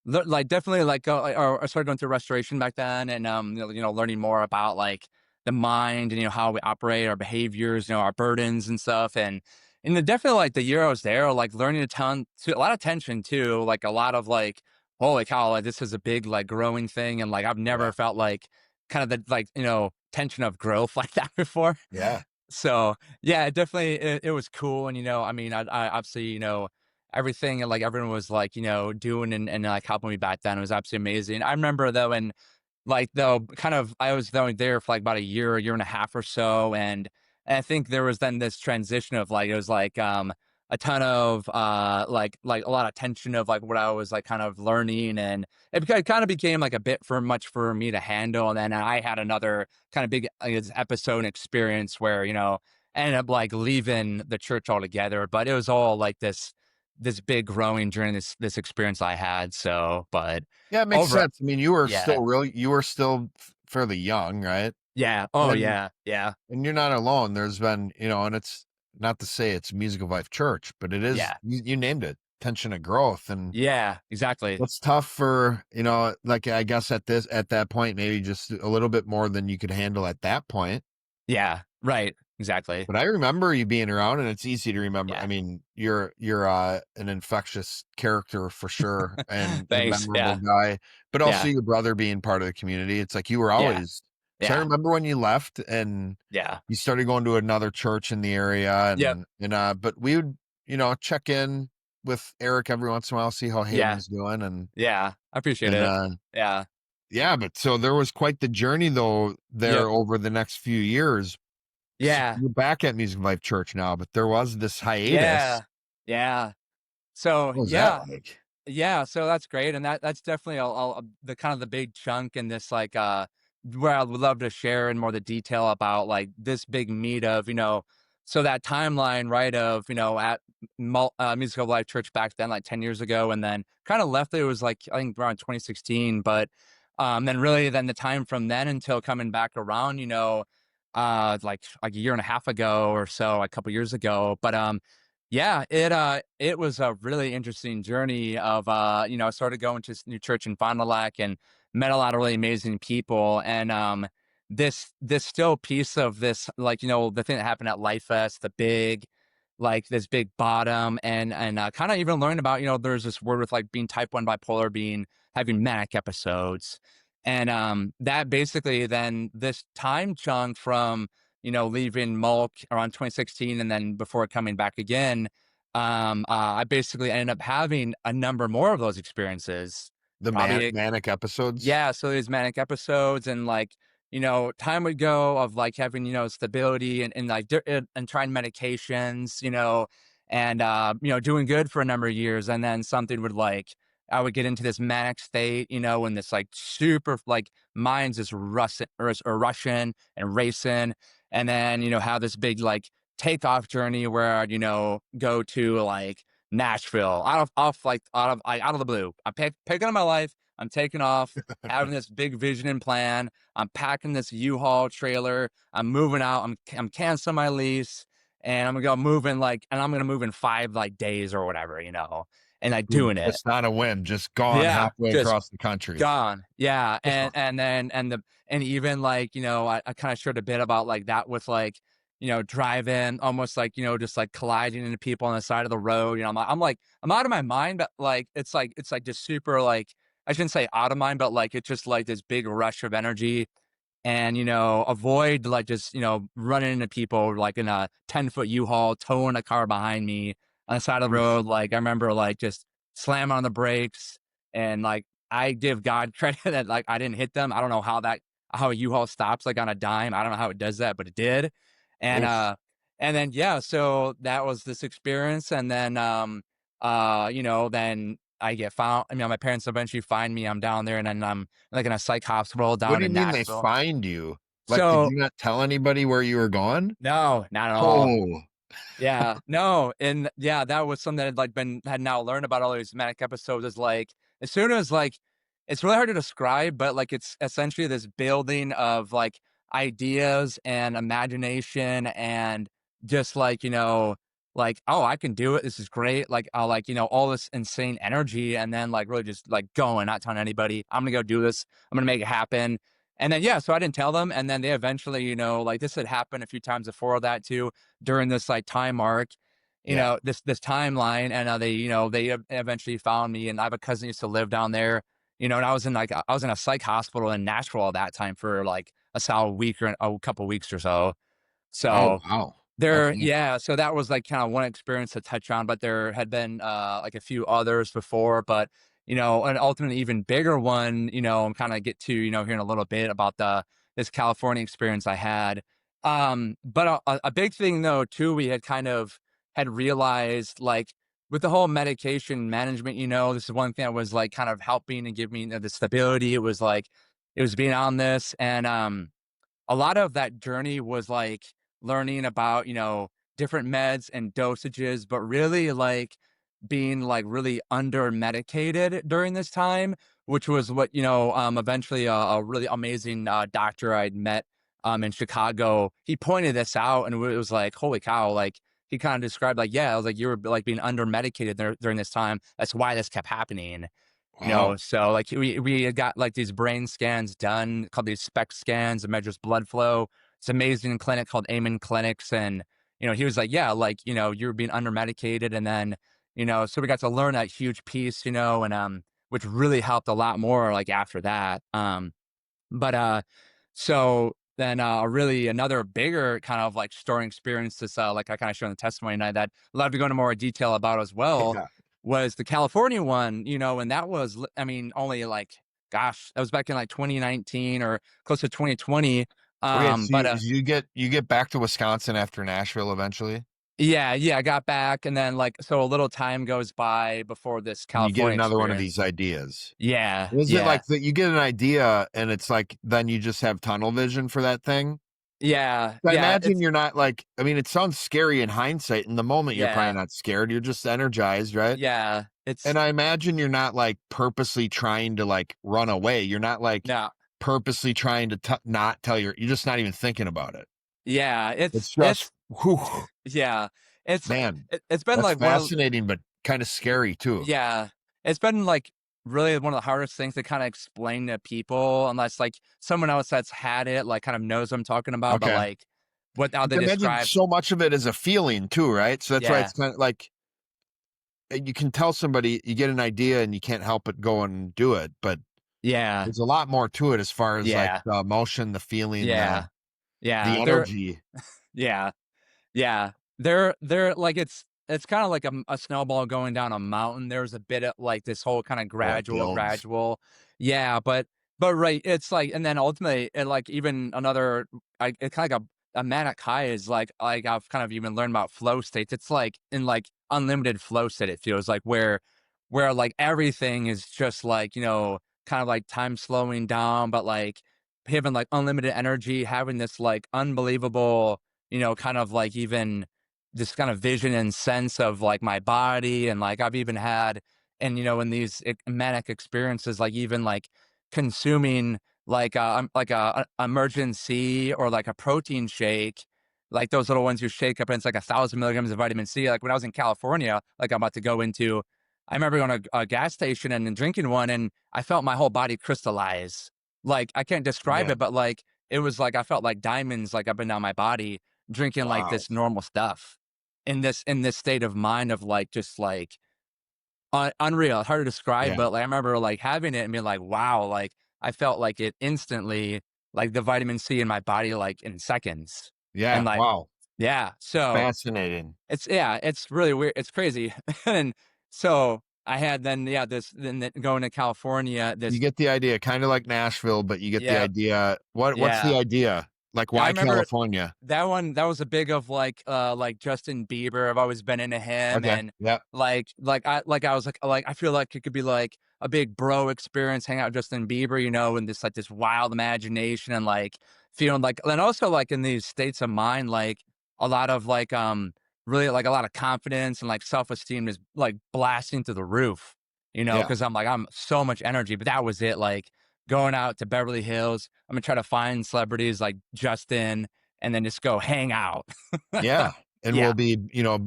like definitely like, or I started going through restoration back then, and, learning more about like the mind and, how we operate, our behaviors, our burdens and stuff. And then definitely like the year I was there, like learning a lot of tension too, like a lot of like, holy cow, like this is a big like growing thing. And like, I've never Yeah. felt like, kind of the like, tension of growth like that before. Yeah. So yeah, it was cool. And I mean, I obviously, everything and like everyone was like, doing and like helping me back then. It was absolutely amazing. I remember though, and like, though, kind of I was only there for, like, about a year and a half or so, and I think there was then this transition of, like, it was, like, a ton of, like, a lot of tension of, like, what I was, like, kind of learning, and it kinda became, like, a bit for much for me to handle, and then I had another kinda big, episode and experience where, I ended up, like, leaving the church altogether, but it was all, like, this big growing during this experience I had, so but Yeah, it makes over sense. I mean, yeah. you were still fairly young, right? Yeah. Oh, And yeah. Yeah. and you're not alone. There's been, and it's not to say it's Music of Life Church, but it is Yeah. you named it, tension of growth. And Yeah. Exactly. what's tough for, like I guess at that point, maybe just a little bit more than you could handle at that point. Yeah. Right. Exactly. But I remember you being around, and it's easy to remember. I Yeah. mean, you're an infectious character for sure, and a Thanks. memorable Yeah. guy, but also Yeah. your brother being part of the community. It's like you were Yeah. always, because I Yeah. remember when you left and Yeah. you started going to another church in the area, Yep. but we would, check in with Eric every once in a while, see how Yeah. Hayden's doing, Yeah. I appreciate and it. Yeah. yeah, but so there was quite the journey though there Yep. over the next few years. So Yeah. you're back at Music Life Church now, but there was this hiatus. Yeah. Yeah. So, What was that yeah. like? Yeah, so that's great, and that's definitely the kind of the big chunk in this, like, where I would love to share in more the detail about, like, this big meet of, so that timeline, right, of, at Music of Life Church back then, like, 10 years ago, and then kinda left it was, like, I think around 2016, but, then really then the time from then until coming back around, like a year and a half ago or so, a couple years ago, but, yeah, it was a really interesting journey of, I started going to this new church in Fond du Lac and met a lot of really amazing people. And this still piece of this, like, the thing that happened at Life Fest, the big, like this big bottom, and kind of even learned about, there's this word with like being type 1 bipolar, being having manic episodes. And that basically then this time chunk from, leaving Mulk around 2016 and then before coming back again, I basically ended up having a number more of those experiences. The Probably, manic episodes? yeah. So these manic episodes, and like, time would go of like having, stability and like and trying medications, and doing good for a number of years, and then something would like I would get into this manic state, and this like super like mind's just rushing and racing, and then have this big like takeoff journey where I'd, go to like Nashville out of the blue. I'm picking up my life. I'm taking off, having this big vision and plan. I'm packing this U-Haul trailer. I'm moving out. I'm canceling my lease, and I'm gonna go moving like, and I'm gonna move in 5 like days or whatever, and like doing it. Just on a whim, just gone Yeah, halfway just across the country. gone. Yeah, and then and even like, I kinda shared a bit about like that with like, driving almost like, just like colliding into people on the side of the road, I'm out of my mind, but like it's like just super like, I shouldn't say out of mind, but like it's just like this big rush of energy, and, avoid like just, running into people like in a 10-foot U-Haul, towing a car behind me. on the side of the Oof. road. Like I remember like just slamming on the brakes and like I give God credit that like I didn't hit them. I don't know how a U-Haul stops like on a dime. I don't know how it does that, but it did. And Oof. and then yeah, so that was this experience. And then then I get found. I mean, my parents eventually find me. I'm down there and then I'm like in a psych hospital What down do you in mean they Nashville. find you? Like, did So you not tell anybody where you were going? no, not at all. Oh, Yeah, no, and yeah, that was something that had, like, been had now learned about all these manic episodes is, like, as soon as, like it's really hard to describe, but, like, it's essentially this building of, like, ideas and imagination and just, like, like, "Oh, I can do it, this is great," like, like, all this insane energy and then, like, really just, like, going, not telling anybody, "I'm gonna go do this, I'm gonna make it happen," and then, yeah, so I didn't tell them, and then they eventually, like, this had happened a few times before that too, during this like time mark, yeah. this timeline, and they eventually found me. And I have a cousin who used to live down there, and I was in a psych hospital in Nashville at that time for like a solid week or a couple weeks or so. Oh, So wow. there, Okay. yeah, so that was, like, kinda one experience to touch on, but there had been, like, a few others before, but, an ultimately even bigger one, and kinda get to, here in a little bit about this California experience I had. But a big thing, though, too, we had kind of had realized, like, with the whole medication management, this is one thing that was, like, kind of helping and give me, the stability. It was, like it was being on this, and, a lot of that journey was like learning about, different meds and dosages, but really like being like really under medicated during this time, which was what, eventually a really amazing doctor I'd met in Chicago. He pointed this out and it was like, holy cow, like he kind of described like, yeah, I was like, you were like being under medicated during this time. That's why this kept happening. Wow. So like we had got like these brain scans done called these SPECT scans. It measures blood flow. It's an amazing clinic called Amen Clinics. And, he was like, yeah, like, you were being under medicated. And then, so we got to learn that huge piece, and which really helped a lot more like after that. But so then really another bigger kind of like storing experience this like I kind of showed in the testimony tonight that I'd love to go into more detail about as well Yeah. was the California one, and that was I mean only like gosh, that was back in like 2019 or close to 2020. Okay, so But you get back to Wisconsin after Nashville eventually, yeah, yeah, I got back and then like so a little time goes by before this and you get California another one of these experience. ideas. Yeah, Was it yeah. like that you get an idea and it's like then you just have tunnel vision for that thing? Yeah, I yeah, imagine you're not like I mean, it sounds scary in hindsight. In the moment, you're probably yeah, not scared. You're just energized, right? yeah. And I imagine you're not like purposely trying to like run away. You're not like No, purposely trying to not tell you're just not even thinking about it. yeah, It's it's just, whew, yeah, it's man, it's been that's like one of fascinating, but kind of scary too. yeah, it's been like really one of the hardest things to kind of explain to people unless like someone else that's had it like kind of knows what I'm talking about, but Okay. like what how they I imagine describe, so much of it is a feeling too, right? So that's why yeah, it's kind of like you can tell somebody you get an idea and you can't help but go and do it, but yeah, there's a lot more to it as far as like yeah, the emotion, the feeling, yeah, the yeah, energy. yeah. Yeah. They're like it's kinda like a snowball going down a mountain. There's a bit of like this whole kinda Oh, it builds. gradual. Yeah, but right, it's like and then ultimately, and like even another it's kinda like a manic high is like I've kind of even learned about flow states. It's like in like unlimited flow state, it feels like where like everything is just like, kind of like time slowing down, but like having like unlimited energy, having this like unbelievable kind of like even this kind of vision and sense of like my body. And like I've even had, and in these manic experiences, like even like consuming like a emergency or like a protein shake, like those little ones you shake up and it's like 1,000 milligrams of vitamin C. Like when I was in California, like I'm about to go into, I remember going to a gas station and, then drinking one and I felt my whole body crystallize. Like I can't describe it, Man, but like it was like I felt like diamonds like up and down my body drinking like wow. this normal stuff in this state of mind of like just like unreal, hard to describe, Yeah. but like I remember like having it and being like wow, like I felt like it instantly, like the vitamin C in my body like in seconds. And Yeah. like Wow. Yeah, so Fascinating. it's really weird, it's crazy, and so I had then, yeah, this then going to California, You this get the idea, kinda like Nashville, but you get the yeah, idea. What's the yeah. idea? Like, Yeah, I why remember California? that one, that was a big of, like, Justin Bieber, I've always been into him, Okay, and, yeah, I was like, I feel like it could be, like, a big bro experience, hang out with Justin Bieber, and this wild imagination and, like, feeling like and also, like, in these states of mind, like, a lot of, really, like, a lot of confidence and, like, self-esteem is, like, blasting through the roof, yeah, because I'm so much energy, but that was it, like, going out to Beverly Hills, I'm gonna try to find celebrities like Justin and then just go hang out. yeah, and Yeah,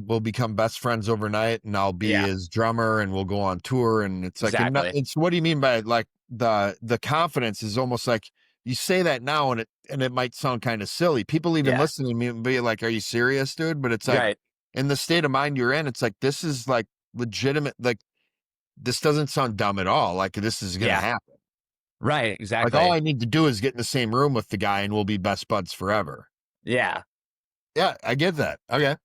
we'll become best friends overnight, and I'll be yeah, his drummer, and we'll go on tour, and it's like, and exactly. it's what do you mean by, like, the confidence is almost like you say that now, and it might sound kinda silly. People even Yeah, listening to me and be like, "Are you serious, dude?" But it's like, right. in the state of mind you're in, it's like, this is, like, legitimate, like, this doesn't sound dumb at all, like, this is gonna Yeah, happen. right, Like, all exactly. I need to do is get in the same room with the guy, and we'll be best buds forever. Yeah, Yeah, I get that. Okay.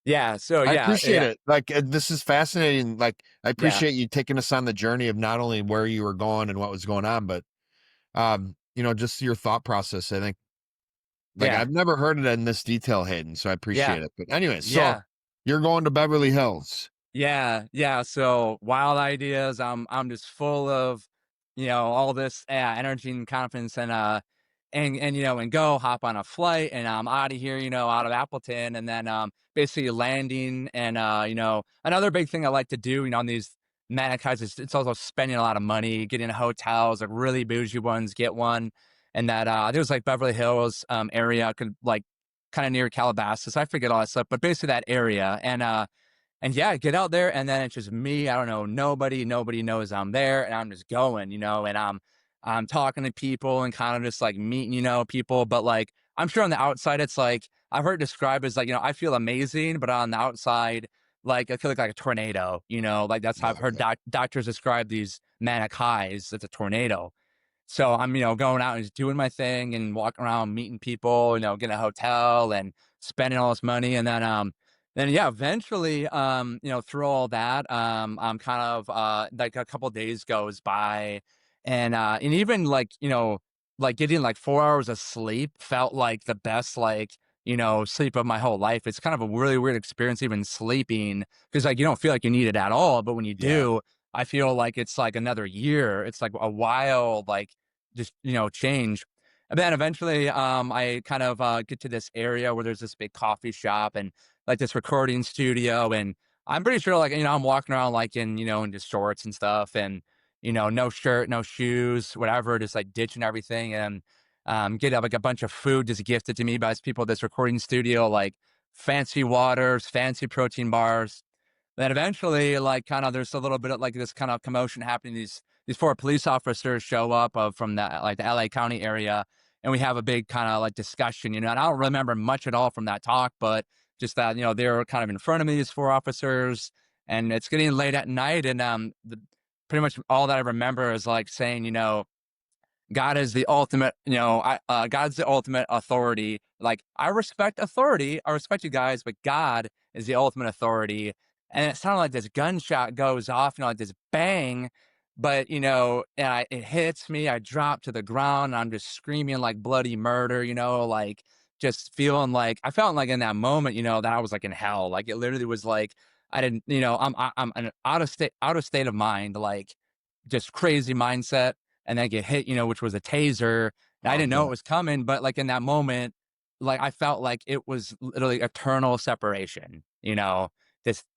yeah. So I yeah, appreciate yeah, it. Like, this is fascinating. Like, I yeah, appreciate you taking us on the journey of not only where you were going and what was going on, but, just your thought process. I think, like, yeah, I've never heard it in this detail, Hayden, so I yeah, appreciate it. But anyway, so yeah. you're going to Beverly Hills. Yeah, yeah, so wild ideas, I'm just full of, all this, yeah, energy and confidence and go hop on a flight and I'm out of here, out of Appleton and then, basically landing and, another big thing I like to do, on these manic highs is it's also spending a lot of money, getting hotels, like really bougie ones, get one, and that, there was like Beverly Hills, area, could like kinda near Calabasas, I forget all that stuff, but basically that area, and yeah, get out there, and then it's just me. I don't know nobody knows I'm there, and I'm just going, and I'm talking to people and kind of just like meeting, people. But like, I'm sure on the outside, it's like I've heard it described as like, I feel amazing, but on the outside, like I feel like a tornado. Like that's how I've heard Okay. doctors describe these manic highs. It's a tornado. So I'm, going out and just doing my thing and walking around, meeting people, getting a hotel and spending all this money. And then yeah, eventually, through all that, I'm kind of, like a couple days goes by and even like, like getting like 4 hours of sleep felt like the best, like, sleep of my whole life. It's kind of a really weird experience, even sleeping, because like you don't feel like you need it at all. But when you Yeah. do, I feel like it's like another year. It's like a wild, like, just, change. And then eventually, I kind of get to this area where there's this big coffee shop and like this recording studio. And I'm pretty sure, like, I'm walking around like in just shorts and stuff and, no shirt, no shoes, whatever, just like ditching everything and get like a bunch of food just gifted to me by these people at this recording studio, like fancy waters, fancy protein bars. Then eventually, like, kind of, there's a little bit of like this kind of commotion happening. These four police officers show up from the LA County area, and we have a big kind of like discussion. And I don't remember much at all from that talk, but just that they're kind of in front of me, these four officers, and it's getting late at night, and pretty much all that I remember is like saying, God is the ultimate, God's the ultimate authority. Like, I respect authority. I respect you guys, but God is the ultimate authority. And it sounded like this gunshot goes off, like this bang, but, it hits me. I drop to the ground and I'm just screaming like bloody murder, like just feeling like I felt like in that moment, that I was like in hell. Like it literally was like, I didn't, I'm an out of state of mind, like just crazy mindset and then get hit, which was a taser. And I didn't know Okay. it was coming, but like in that moment, like I felt like it was literally eternal separation.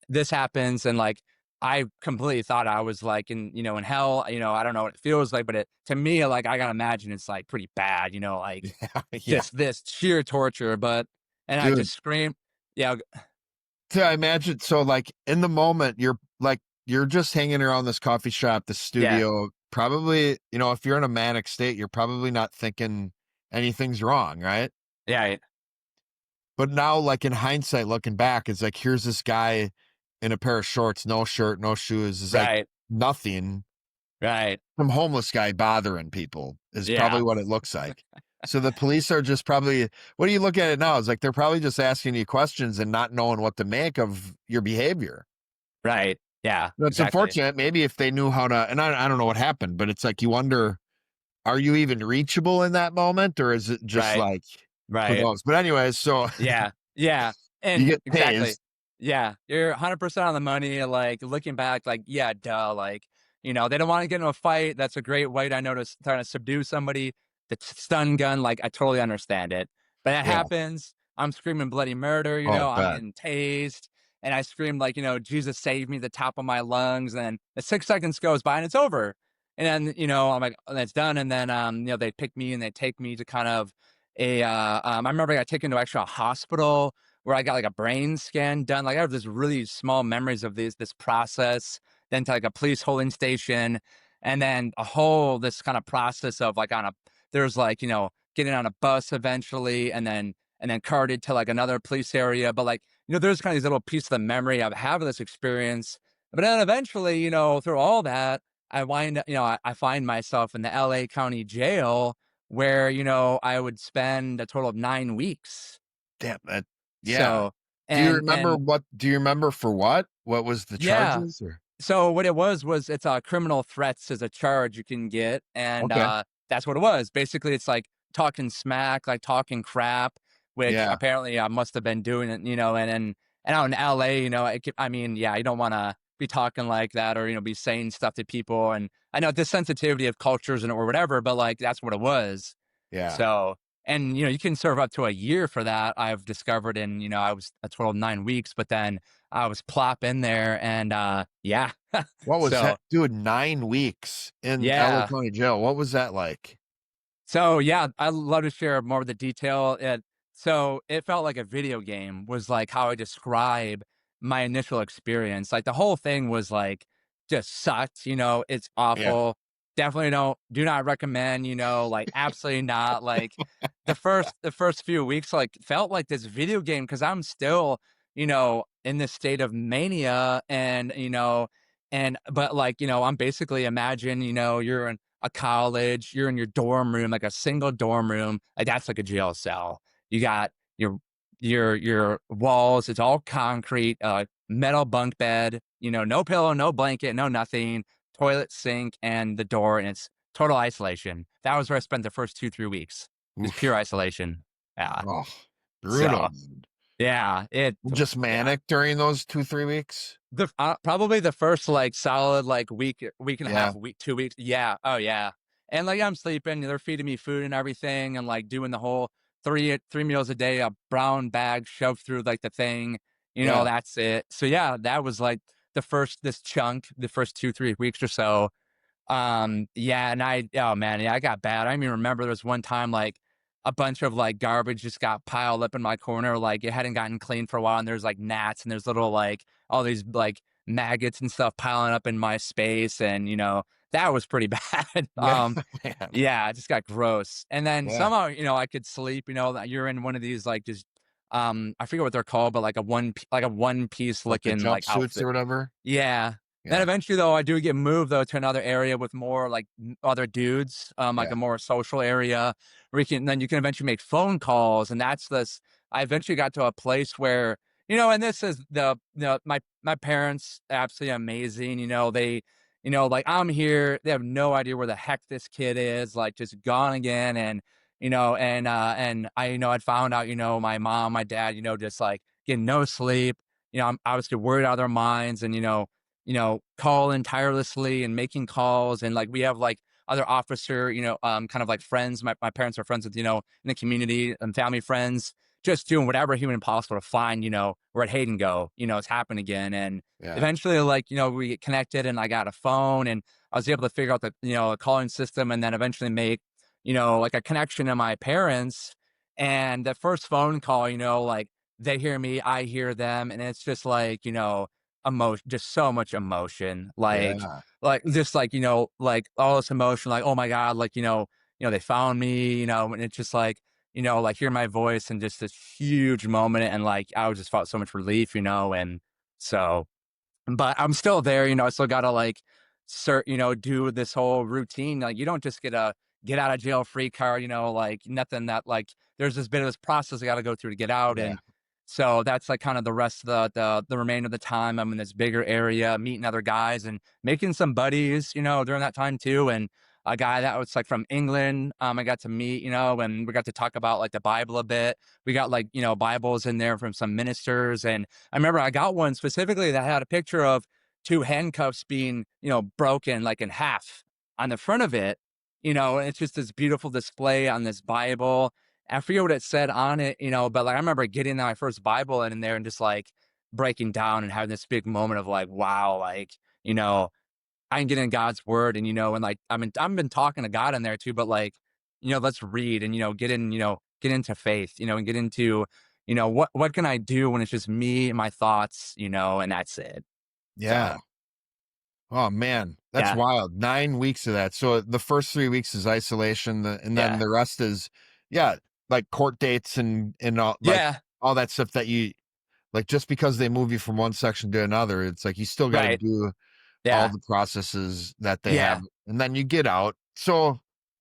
This happens, and like I completely thought I was like in hell. I don't know what it feels like, but it to me, like I gotta imagine it's like pretty bad. Like Yeah. Yeah. just this sheer torture. But and I Dude, just screamed, yeah, to imagine, so, like, in the moment, you're just hanging around this coffee shop, this yeah, studio, probably, if you're in a manic state, you're probably not thinking anything's wrong, right? yeah, But now, like, in hindsight, looking back, it's like, here's this guy in a pair of shorts, no shirt, no shoes, it's like right, nothing. right, Some homeless guy bothering people is probably yeah. what it looks like. So the police are just probably, what do you look at it now? It's like they're probably just asking you questions and not knowing what to make of your behavior. Right. Yeah, That's exactly. unfortunate. Maybe if they knew how to, and I don't know what happened, but it's like you wonder, are you even reachable in that moment, or is it just Right. like who Right. knows? But anyways, so Yeah, yeah, you and get exactly. tased. Yeah, you're 100% on the money, like, looking back, like, yeah, duh, like, they don't wanna get into a fight, that's a great way I know to try to subdue somebody. The stun gun, like, I totally understand it, but that Yeah. happens, I'm screaming bloody murder, Oh, I I'm bet. getting tased, and I scream like, "Jesus save me," the top of my lungs, and the 6 seconds goes by and it's over, and then, I'm like, "Oh, that's done," and then, they pick me and they take me to kind of I remember I got taken to actually a hospital where I got like a brain scan done. Like I have this really small memories of this process, then to like a police holding station, and then a whole this kind of process of like there's like, getting on a bus eventually and then carted to like another police area. But like, there's kind of these little pieces of memory of having this experience. But then eventually, through all that, I find myself in the LA County jail where, I would spend a total of 9 weeks. Damn that. Yeah. So and Do you remember for what? What was the yeah. charges or? So what it was it's, criminal threats as a charge you can get, and, Okay. that's what it was. Basically, it's like talking smack, like talking crap, which Yeah. apparently I must have been doing it, and out in LA, I mean, yeah, you don't wanna be talking like that or, be saying stuff to people, and I know the sensitivity of cultures and or whatever, but, like, that's what it was. Yeah. So and, you can serve up to a year for that, I've discovered, and, I was a total of 9 weeks, but then I was plop in there and, yeah. What was So, that? Dude, 9 weeks in LA yeah. County Jail. What was that like? So, yeah, I'd love to share more of the detail. It felt like a video game was, like, how I describe my initial experience. Like, the whole thing was, like, just sucked, it's Yeah. awful. Definitely do not recommend, like, absolutely not. Like, the first few weeks, like, felt like this video game because 'cause I'm still, in this state of mania but, like, I'm basically imagine, you're in a college, you're in your dorm room, like a single dorm room, like that's like a jail cell. You got your your walls, it's all concrete, metal bunk bed, no pillow, no blanket, no nothing, toilet, sink, and the door, and it's total isolation. That was where I spent the first 2, 3 weeks. Just pure Oof. isolation. Yeah. Oh, brutal, So, dude. yeah, Just yeah. manic during those 2, 3 weeks? Probably the first, like, solid, like, week and a half, Yeah. week, 2 weeks. Yeah. Oh, yeah. And, like, I'm sleeping, they're feeding me food and everything and, like, doing the whole 3 meals a day, a brown bag shoved through, like, the thing, Yeah. that's it. So, yeah, that was, like, the first 2, 3 weeks or so. Yeah, and oh man, yeah, I got bad. I even remember there was one time like a bunch of like garbage just got piled up in my corner, like it hadn't gotten cleaned for a while, and there's like gnats and there's little like all these like maggots and stuff piling up in my space, and that was pretty bad. Yeah, man. Yeah, it just got gross. And then Yeah. somehow, I could sleep, that you're in one of these like just I forget what they're called, but like like a one piece Like the looking like jumpsuits or outfit. whatever? Yeah. Then Yeah. eventually, though, I do get moved though to another area with more like other dudes, like Yeah. a more social area where you can eventually make phone calls, and that's this. I eventually got to a place where and this is my parents absolutely amazing. They, like I'm here, they have no idea where the heck this kid is, like just gone again, and I I'd found out my mom, my dad, just like getting no sleep. I'm obviously worried out of their minds and, calling tirelessly and making calls. And like, we have like other officer, kind of like friends. My parents are friends with, in the community and family friends, just doing whatever humanly possible to find, where Hayden go, it's happened again. And Yeah. eventually, like, we get connected and I got a phone and I was able to figure out the calling system and then eventually make, like a connection to my parents. And the first phone call, like, they hear me, I hear them, and it's just like, emotion, just so much emotion, Yeah. like just like, like all this emotion, like, oh my God, like, they found me, and it's just like hear my voice and just this huge moment. And like, I just felt so much relief, and so but I'm still there, I still gotta like do this whole routine. Like you don't just get a get out of jail free card, like nothing that like there's this bit of this process I got to go through to get out. Yeah. And so that's like kind of the rest of the remainder of the time I'm in this bigger area, meeting other guys and making some buddies, during that time too. And a guy that was like from England, I got to meet, and we got to talk about like the Bible a bit. We got like, Bibles in there from some ministers. And I remember I got one specifically that had a picture of two handcuffs being, broken like in half on the front of it, and it's just this beautiful display on this Bible. I forget what it said on it, but like I remember getting my first Bible in there and just like breaking down and having this big moment of like, wow, like, I can get in God's word and, and like, I've been talking to God in there too, but like, let's read and, get into faith, and get into, what can I do when it's just me and my thoughts, and that's it. Yeah. So Oh man, that's yeah, wild. 9 weeks of that. So the first 3 weeks is isolation, and then yeah, the rest is, yeah, like court dates and yeah, all that stuff that you like. Just because they move you from one section to another, it's like you still got to right. do all Yeah, the processes that they have, yeah, and then you get out. So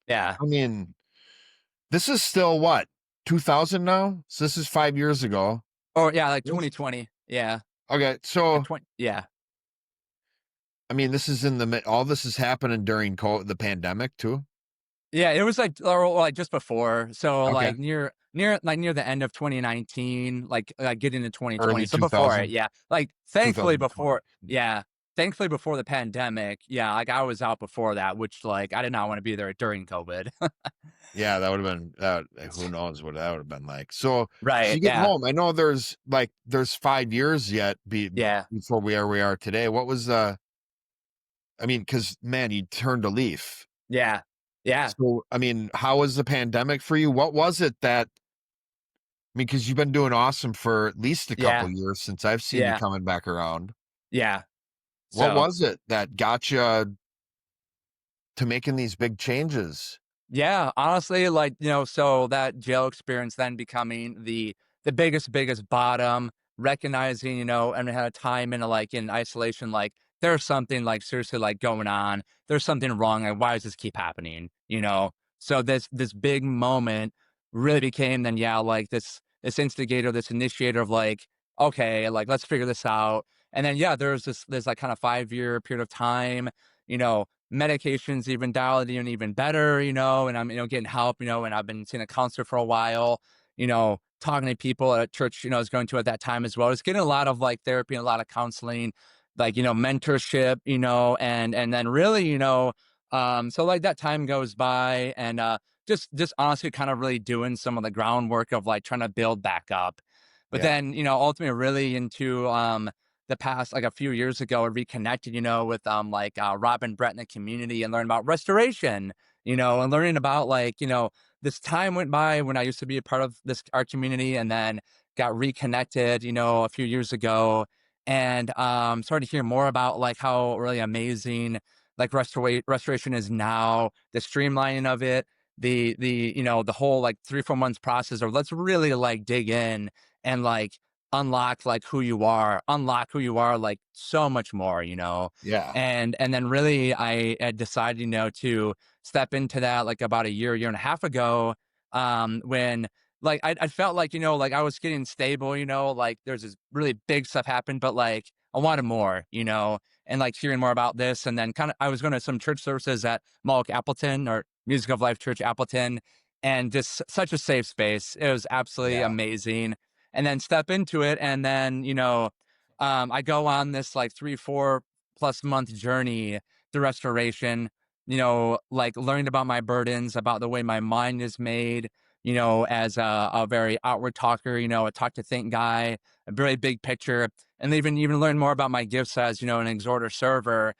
yeah. I mean, this is still what, 2000 now. So this is 5 years ago. Or yeah, like Yes. 2020. Yeah. Okay, so 20, yeah. I mean, this is in all this is happening during the pandemic too. Yeah, it was like or like just before. So Okay. like near the end of 2019, like getting into 2020. Early So before it, 2000, yeah. Like thankfully 2020. before yeah. Thankfully before the pandemic, yeah, like I was out before that, which like I did not want to be there during COVID. Yeah, that would have been who knows what that would have been like. So Right. you get Yeah. home. I know there's 5 years yet Yeah. before we are today. What was I mean, because man, you turned a leaf. Yeah. Yeah. So I mean, how was the pandemic for you? What was it that I mean, because you've been doing awesome for at least a couple Yeah. years since I've seen you Yeah. coming back around. Yeah. What So was it that got you to making these big changes? yeah, honestly, like, so that jail experience then becoming the biggest bottom, recognizing, and had a time in like in isolation, like there's something like seriously like going on. There's something wrong. Like, why does this keep happening? So this big moment really became then, yeah, like this instigator, this initiator of like, okay, like let's figure this out. And then yeah, there's like kind of 5 year period of time, you know, medications even dialed in even better, and I'm, getting help, and I've been seeing a counselor for a while, talking to people at church, I was going to at that time as well. It's getting a lot of like therapy and a lot of counseling, like, mentorship, and then really, so like that time goes by and just honestly kind of really doing some of the groundwork of like trying to build back up. But Yeah. then, ultimately really into the past like a few years ago, I reconnected, with like Robin Brett in the community and learned about restoration, and learning about like, this time went by when I used to be a part of this art community and then got reconnected, a few years ago and started to hear more about like how really amazing like restoration is now, the streamlining of it, the whole like 3 4 months process of let's really like dig in and like unlock like who you are, unlock who you are like so much more, Yeah. and then really I had decided, to step into that like about a year and a half ago, when like I felt like, like I was getting stable, like there's this really big stuff happened, but like I wanted more, and like hearing more about this. And then kind of I was going to some church services at Moloch Appleton or Music of Life Church Appleton, and just such a safe space. It was absolutely Yeah. amazing. And then step into it, and then I go on this like 3 4 plus month journey to restoration. Like learning about my burdens, about the way my mind is made. As a very outward talker, a talk to think guy, a very big picture, and even learn more about my gifts as an exhorter server.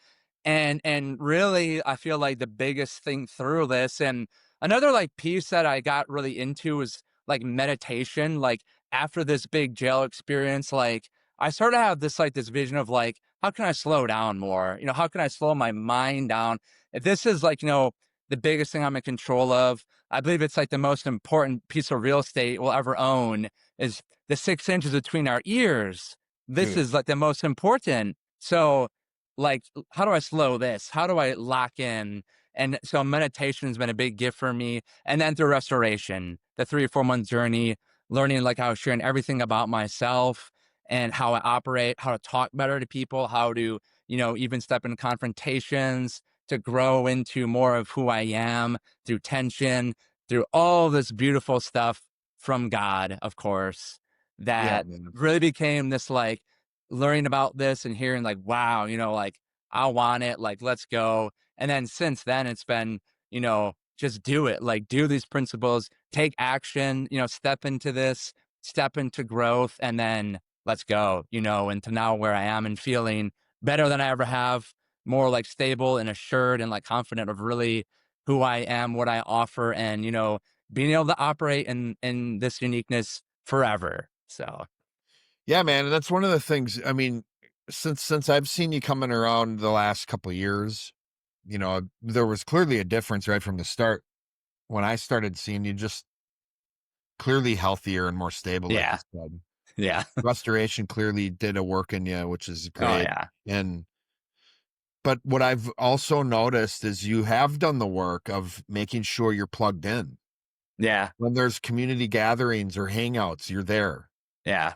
And really I feel like the biggest thing through this and another like piece that I got really into is like meditation. Like after this big jail experience, like I sort of have this vision of like, how can I slow down more? How can I slow my mind down? If this is like, the biggest thing I'm in control of, I believe it's like the most important piece of real estate we'll ever own is the 6 inches between our ears. This Dude. is like the most important. So like, how do I slow this? How do I lock in? And so meditation has been a big gift for me. And then through restoration, the 3 or 4 month journey, learning like I was sharing everything about myself and how I operate, how to talk better to people, how to, even step in confrontations to grow into more of who I am through tension, through all this beautiful stuff from God, of course, Yeah, that man. really became this like learning about this and hearing like, wow, like I want it, like let's go. And then since then it's been, just do it, like do these principles, take action, step into this, step into growth, and then let's go, into now where I am and feeling better than I ever have, more like stable and assured and like confident of really who I am, what I offer, and being able to operate in this uniqueness forever. So Yeah, man, and that's one of the things, I mean, since I've seen you coming around the last couple years, there was clearly a difference right from the start. When I started seeing you, just clearly healthier and more stable, like you yeah, said. yeah, Restoration clearly did a work in you, which is oh great. yeah, And but what I've also noticed is you have done the work of making sure you're plugged in. yeah, When there's community gatherings or hangouts, you're there. yeah,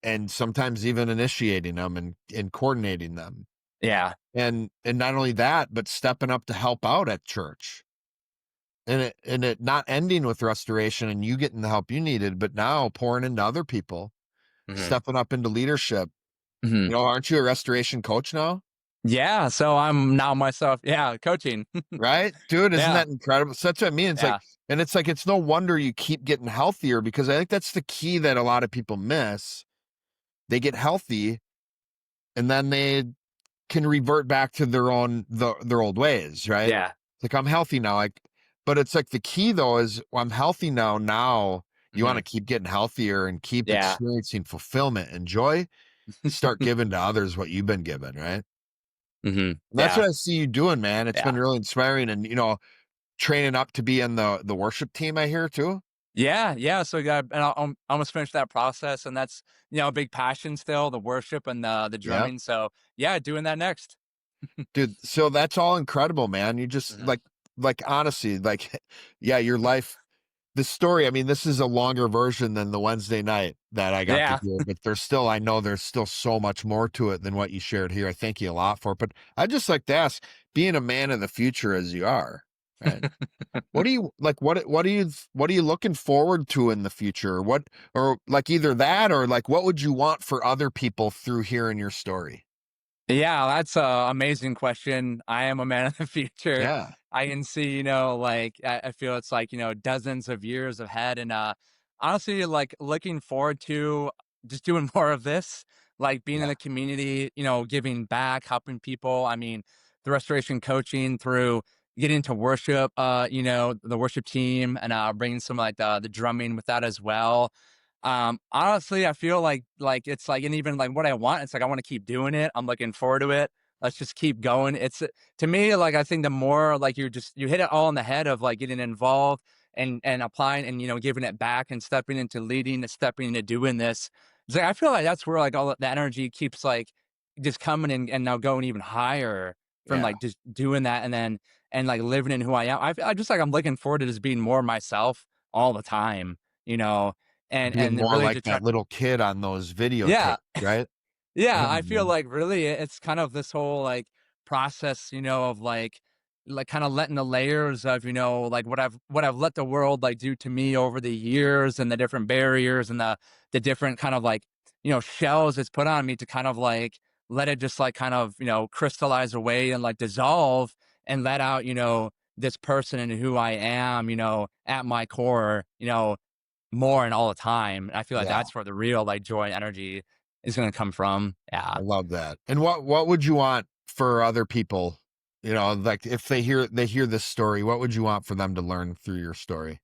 And sometimes even initiating them and coordinating them. yeah, And not only that, but stepping up to help out at church. And it not ending with restoration and you getting the help you needed, but now pouring into other people, hmm stepping up into leadership. hmm Aren't you a restoration coach now? yeah. So I'm now myself, yeah, coaching, Right? Dude, isn't yeah, that incredible? So that's what I mean. It's like, yeah, and it's like, it's no wonder you keep getting healthier because I think that's the key that a lot of people miss. They get healthy and then they can revert back to their old ways, right? yeah, It's like I'm healthy now. Like, but it's like the key though is well, I'm healthy now. Now you want hmm to keep getting healthier and keep yeah, experiencing fulfillment and joy. Start giving to others what you've been given, right? And that's yeah. what I see you doing, man. It's been Yeah. really inspiring, and training up to be in the worship team. I hear too. Yeah, yeah, so, yeah, and I almost finished that process, and that's, a big passion still, the worship and the Yeah, drumming, so, yeah, doing that next. dude. So that's all incredible, man. You just Mhm. like honestly, like, yeah, your life. The story, I mean, this is a longer version than the Wednesday night that I got to Yeah. hear, but I know there's still so much more to it than what you shared here. I thank you a lot for it. But I'd just like to ask, being a man of the future as you are, right? What do you like? What are you looking forward to in the future? Or like either that or like what would you want for other people through hearing your story? Yeah, that's a amazing question. I am a man of the future. Yeah. I can see, like I feel it's like, dozens of years ahead and honestly like looking forward to just doing more of this, like being in Yeah. the community, giving back, helping people. I mean, the restoration coaching through getting to worship, the worship team and bringing some like the drumming with that as well. Honestly, I feel like it's like and even like what I want, it's like I want to keep doing it. I'm looking forward to it. Let's just keep going. It's to me like I think the more like you hit it all in the head of like getting involved and applying and giving it back and stepping into leading and stepping into doing this. It's like I feel like that's where like all the energy keeps like just coming and now going even higher from Yeah. like just doing that and like living in who I am. I just like I'm looking forward to just being more myself all the time, you know Being and more really like to try that little kid on those yeah. videotapes, right? Yeah, Yeah, I feel man. like really it's kind of this whole like process, of like kind of letting the layers of, like what I've let the world like do to me over the years and the different barriers and the different kind of like, shells it's put on me to kind of like let it just like kind of, crystallize away and like dissolve and let out, this person and who I am, at my core, more and all the time. I feel like Yeah. that's where the real like joy and energy is gonna come from. Yeah. I love that. And what would you want for other people? Like if they hear this story, what would you want for them to learn through your story?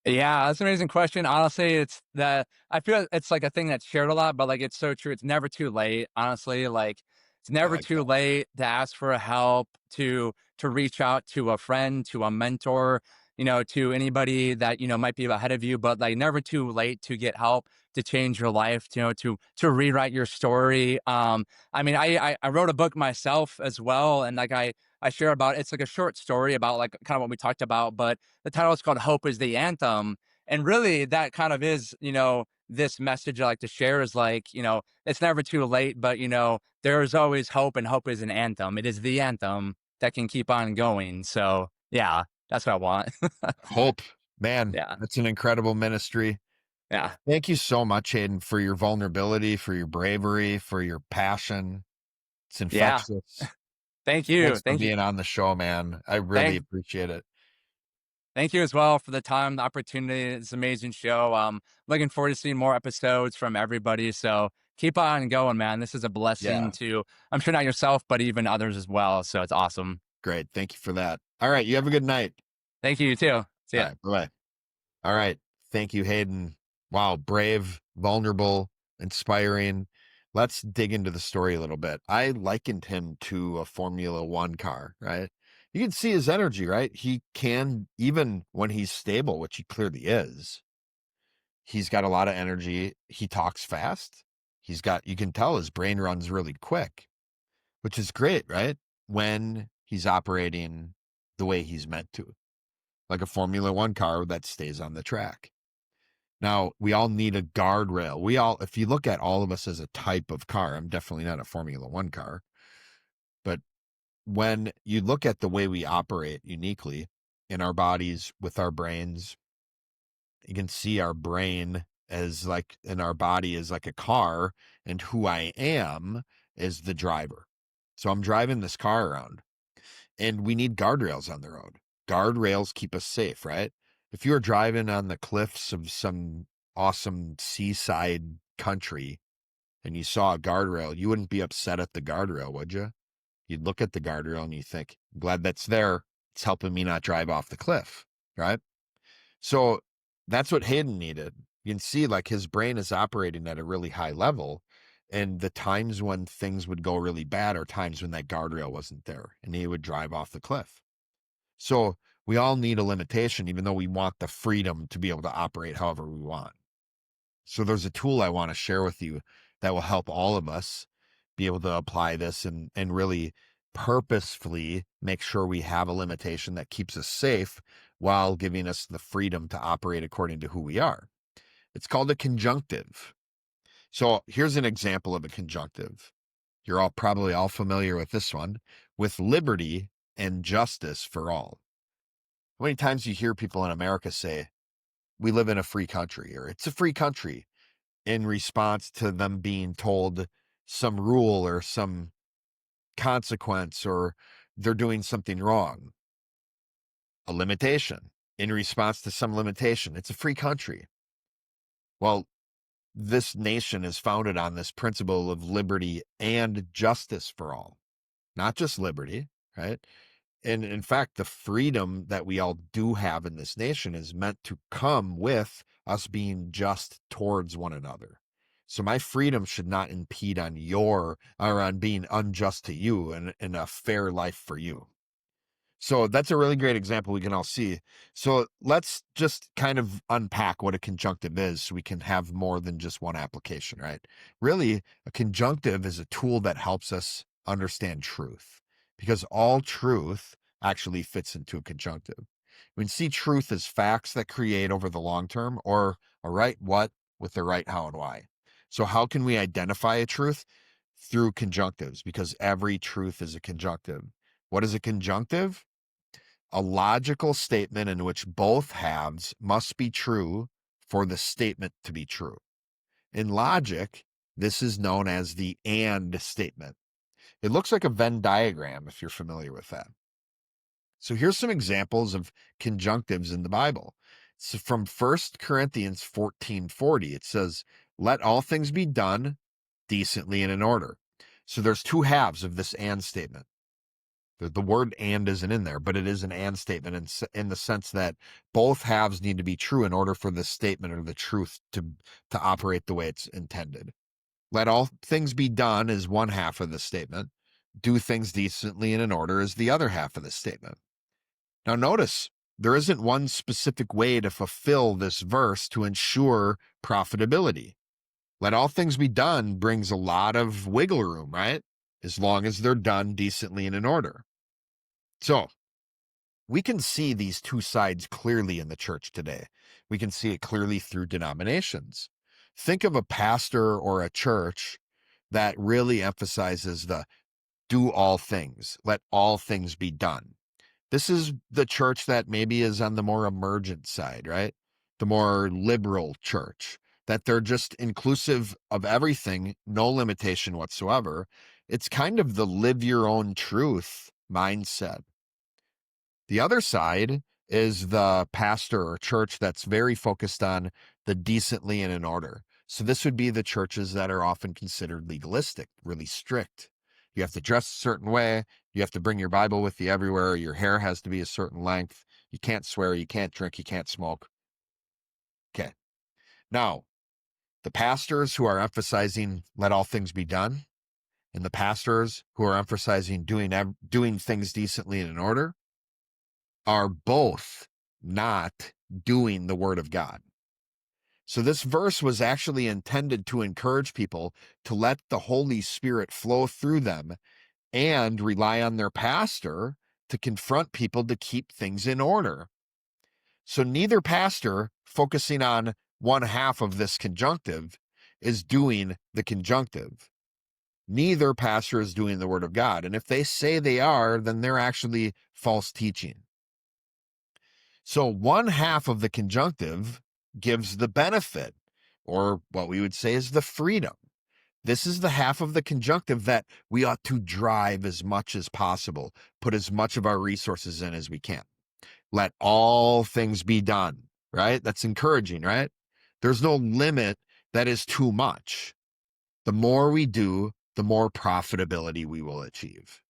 Yeah, that's an amazing question. Honestly, it's that I feel it's like a thing that's shared a lot, but like it's so true. It's never too late. Honestly, like it's I never like too that. late to ask for help, to reach out to a friend, to a mentor, to anybody that might be ahead of you. But like never too late to get help to change your life, to rewrite your story. I mean, I wrote a book myself as well, and like I share about. It's like a short story about like kind of what we talked about, but the title is called "Hope is the Anthem," and really that kind of is, this message I like to share is like, it's never too late, but there is always hope, and hope is an anthem. It is the anthem that can keep on going. So yeah, that's what I want. Hope, man, Yeah, that's an incredible ministry. yeah, Thank you so much, Hayden, for your vulnerability, for your bravery, for your passion. It's yeah. infectious. Thank you, Thanks for thank you, being on the show, man. I really thank appreciate it. thank you as well for the time, the opportunity. It's an amazing show. Looking forward to seeing more episodes from everybody. So keep on going, man. This is a blessing Yeah, to, I'm sure not yourself, but even others as well. So it's awesome. great. Thank you for that. All right, you have a good night. Thank you, you too. See All ya. right, bye-bye. All right. Thank you, Hayden. Wow, brave, vulnerable, inspiring. Let's dig into the story a little bit. I likened him to a Formula One car, right? You can see his energy, right? He can, even when he's stable, which he clearly is, he's got a lot of energy. He talks fast. You can tell his brain runs really quick, which is great, right? When he's operating the way he's meant to, like a Formula One car that stays on the track. Now, we all need a guardrail. If you look at all of us as a type of car, I'm definitely not a Formula One car, but when you look at the way we operate uniquely in our bodies with our brains, you can see our brain as like, in our body is like a car, and who I am is the driver. So I'm driving this car around, and we need guardrails on the road. Guardrails keep us safe, right? If you were driving on the cliffs of some awesome seaside country and you saw a guardrail, you wouldn't be upset at the guardrail, would you? You'd look at the guardrail and you think, I'm glad that's there. It's helping me not drive off the cliff, right? So that's what Hayden needed. You can see like his brain is operating at a really high level. And the times when things would go really bad are times when that guardrail wasn't there and he would drive off the cliff. So we all need a limitation, even though we want the freedom to be able to operate however we want. So there's a tool I want to share with you that will help all of us be able to apply this and really purposefully make sure we have a limitation that keeps us safe while giving us the freedom to operate according to who we are. It's called a conjunctive. So here's an example of a conjunctive. You're all probably all familiar with this one, with liberty and justice for all. How many times you hear people in America say, we live in a free country, or it's a free country, in response to them being told some rule or some consequence, or they're doing something wrong, a limitation, in response to some limitation. It's a free country. Well, this nation is founded on this principle of liberty and justice for all, not just liberty, right? And in fact, the freedom that we all do have in this nation is meant to come with us being just towards one another. So my freedom should not impede on on being unjust to you and a fair life for you. So that's a really great example we can all see. So let's just kind of unpack what a conjunctive is so we can have more than just one application, right? Really, a conjunctive is a tool that helps us understand truth, because all truth actually fits into a conjunctive. We can see truth as facts that create over the long term, or a right what with the right how and why. So how can we identify a truth? Through conjunctives, because every truth is a conjunctive. What is a conjunctive? A logical statement in which both halves must be true for the statement to be true. In logic, this is known as the and statement. It looks like a Venn diagram if you're familiar with that. So here's some examples of conjunctives in the Bible. So from 1 Corinthians 14:40, it says, let all things be done decently and in order. So there's two halves of this and statement. The word and isn't in there, but it is an and statement in the sense that both halves need to be true in order for the statement or the truth to operate the way it's intended. Let all things be done is one half of the statement. Do things decently and in order is the other half of the statement. Now notice, there isn't one specific way to fulfill this verse to ensure profitability. Let all things be done brings a lot of wiggle room, right? As long as they're done decently and in order. So we can see these two sides clearly in the church today. We can see it clearly through denominations. Think of a pastor or a church that really emphasizes the do all things, let all things be done. This is the church that maybe is on the more emergent side, right? The more liberal church, that they're just inclusive of everything, no limitation whatsoever. It's kind of the live your own truth mindset. The other side is the pastor or church that's very focused on the decently and in order. So this would be the churches that are often considered legalistic, really strict. You have to dress a certain way. You have to bring your Bible with you everywhere. Your hair has to be a certain length. You can't swear. You can't drink. You can't smoke. Okay. Now, the pastors who are emphasizing let all things be done, and the pastors who are emphasizing doing things decently and in order, are both not doing the word of God. So this verse was actually intended to encourage people to let the Holy Spirit flow through them and rely on their pastor to confront people to keep things in order. So neither pastor focusing on one half of this conjunctive is doing the conjunctive. Neither pastor is doing the word of God. And if they say they are, then they're actually false teaching. So one half of the conjunctive gives the benefit, or what we would say is the freedom. This is the half of the conjunctive that we ought to drive as much as possible, put as much of our resources in as we can. Let all things be done, right? That's encouraging, right? There's no limit that is too much. The more we do, the more profitability we will achieve.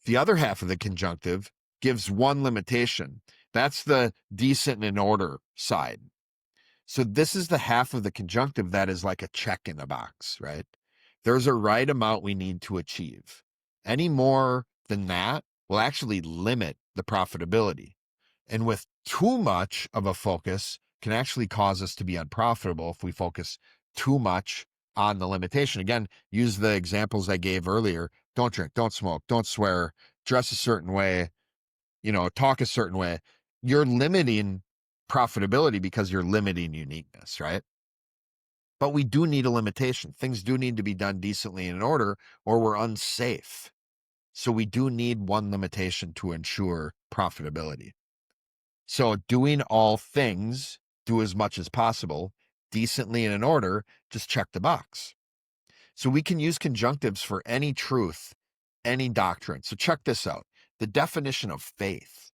The other half of the conjunctive gives one limitation. That's the decent and in order side. So this is the half of the conjunctive that is like a check in a box, right? There's a right amount we need to achieve. Any more than that will actually limit the profitability. And with too much of a focus can actually cause us to be unprofitable if we focus too much on the limitation. Again, use the examples I gave earlier. Don't drink, don't smoke, don't swear, dress a certain way, talk a certain way. You're limiting profitability because you're limiting uniqueness, right? But we do need a limitation. Things do need to be done decently and in order, or we're unsafe. So we do need one limitation to ensure profitability. So doing all things, do as much as possible, decently and in order, just check the box. So we can use conjunctives for any truth, any doctrine. So check this out. The definition of faith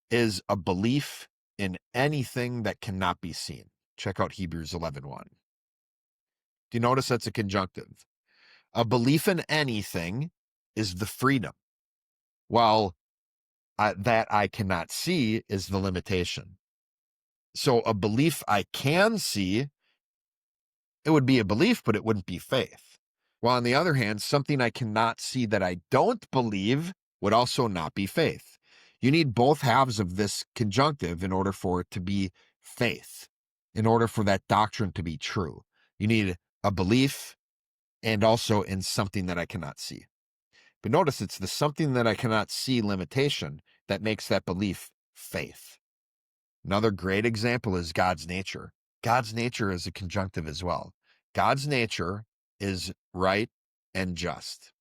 is a belief in anything that cannot be seen. Check out Hebrews 11:1. Do you notice that's a conjunctive? A belief in anything is the freedom, while that I cannot see is the limitation. So a belief I can see, it would be a belief, but it wouldn't be faith. While on the other hand, something I cannot see that I don't believe would also not be faith. You need both halves of this conjunctive in order for it to be faith, in order for that doctrine to be true. You need a belief and also in something that I cannot see. But notice it's the something that I cannot see limitation that makes that belief faith. Another great example is God's nature. God's nature is a conjunctive as well. God's nature is right and just.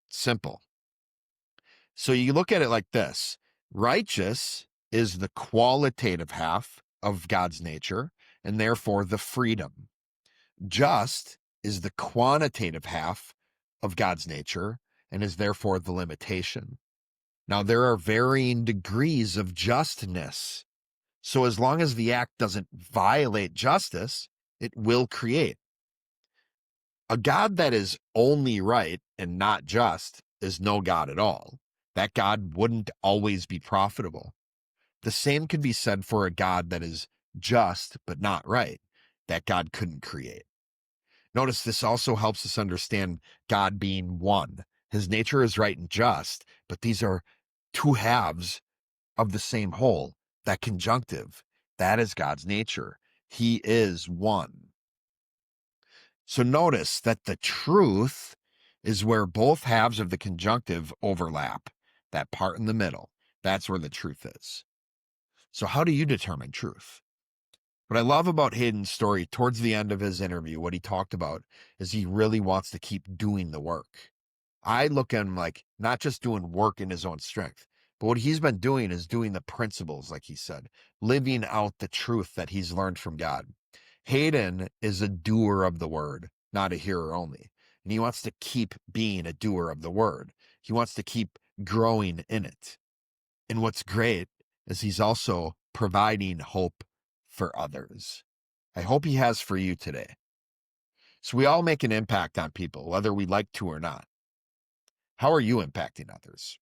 Simple. So you look at it like this. Righteous is the qualitative half of God's nature, and therefore the freedom. Just is the quantitative half of God's nature, and is therefore the limitation. Now, there are varying degrees of justness. So as long as the act doesn't violate justice, it will create. A God that is only right and not just is no God at all. That God wouldn't always be profitable. The same could be said for a God that is just but not right. That God couldn't create. Notice this also helps us understand God being one. His nature is right and just, but these are two halves of the same whole. That conjunctive, that is God's nature. He is one. So notice that the truth is where both halves of the conjunctive overlap. that part in the middle. That's where the truth is. So, how do you determine truth? What I love about Hayden's story towards the end of his interview, what he talked about is he really wants to keep doing the work. I look at him like not just doing work in his own strength, but what he's been doing is doing the principles, like he said, living out the truth that he's learned from God. Hayden is a doer of the word, not a hearer only. And he wants to keep being a doer of the word. He wants to keep growing in it. And what's great is he's also providing hope for others. I hope he has for you today. So we all make an impact on people, whether we like to or not. How are you impacting others?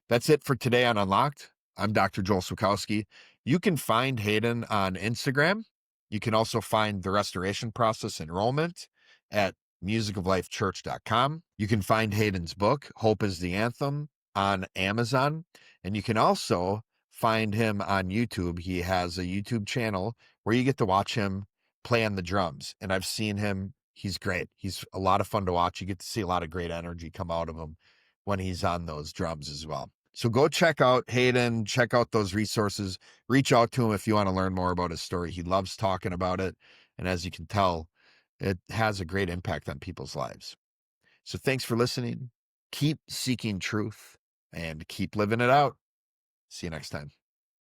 That's it for today on Unlocked. I'm Dr. Joel Swakowski. You can find Hayden on Instagram. You can also find the restoration process enrollment at musicoflifechurch.com. You can find Hayden's book, Hope is the Anthem, on Amazon. And you can also find him on YouTube. He has a YouTube channel where you get to watch him play on the drums. And I've seen him. He's great. He's a lot of fun to watch. You get to see a lot of great energy come out of him when he's on those drums as well. So go check out Hayden, check out those resources, reach out to him if you want to learn more about his story. He loves talking about it. And as you can tell, it has a great impact on people's lives. So thanks for listening. Keep seeking truth and keep living it out. See you next time.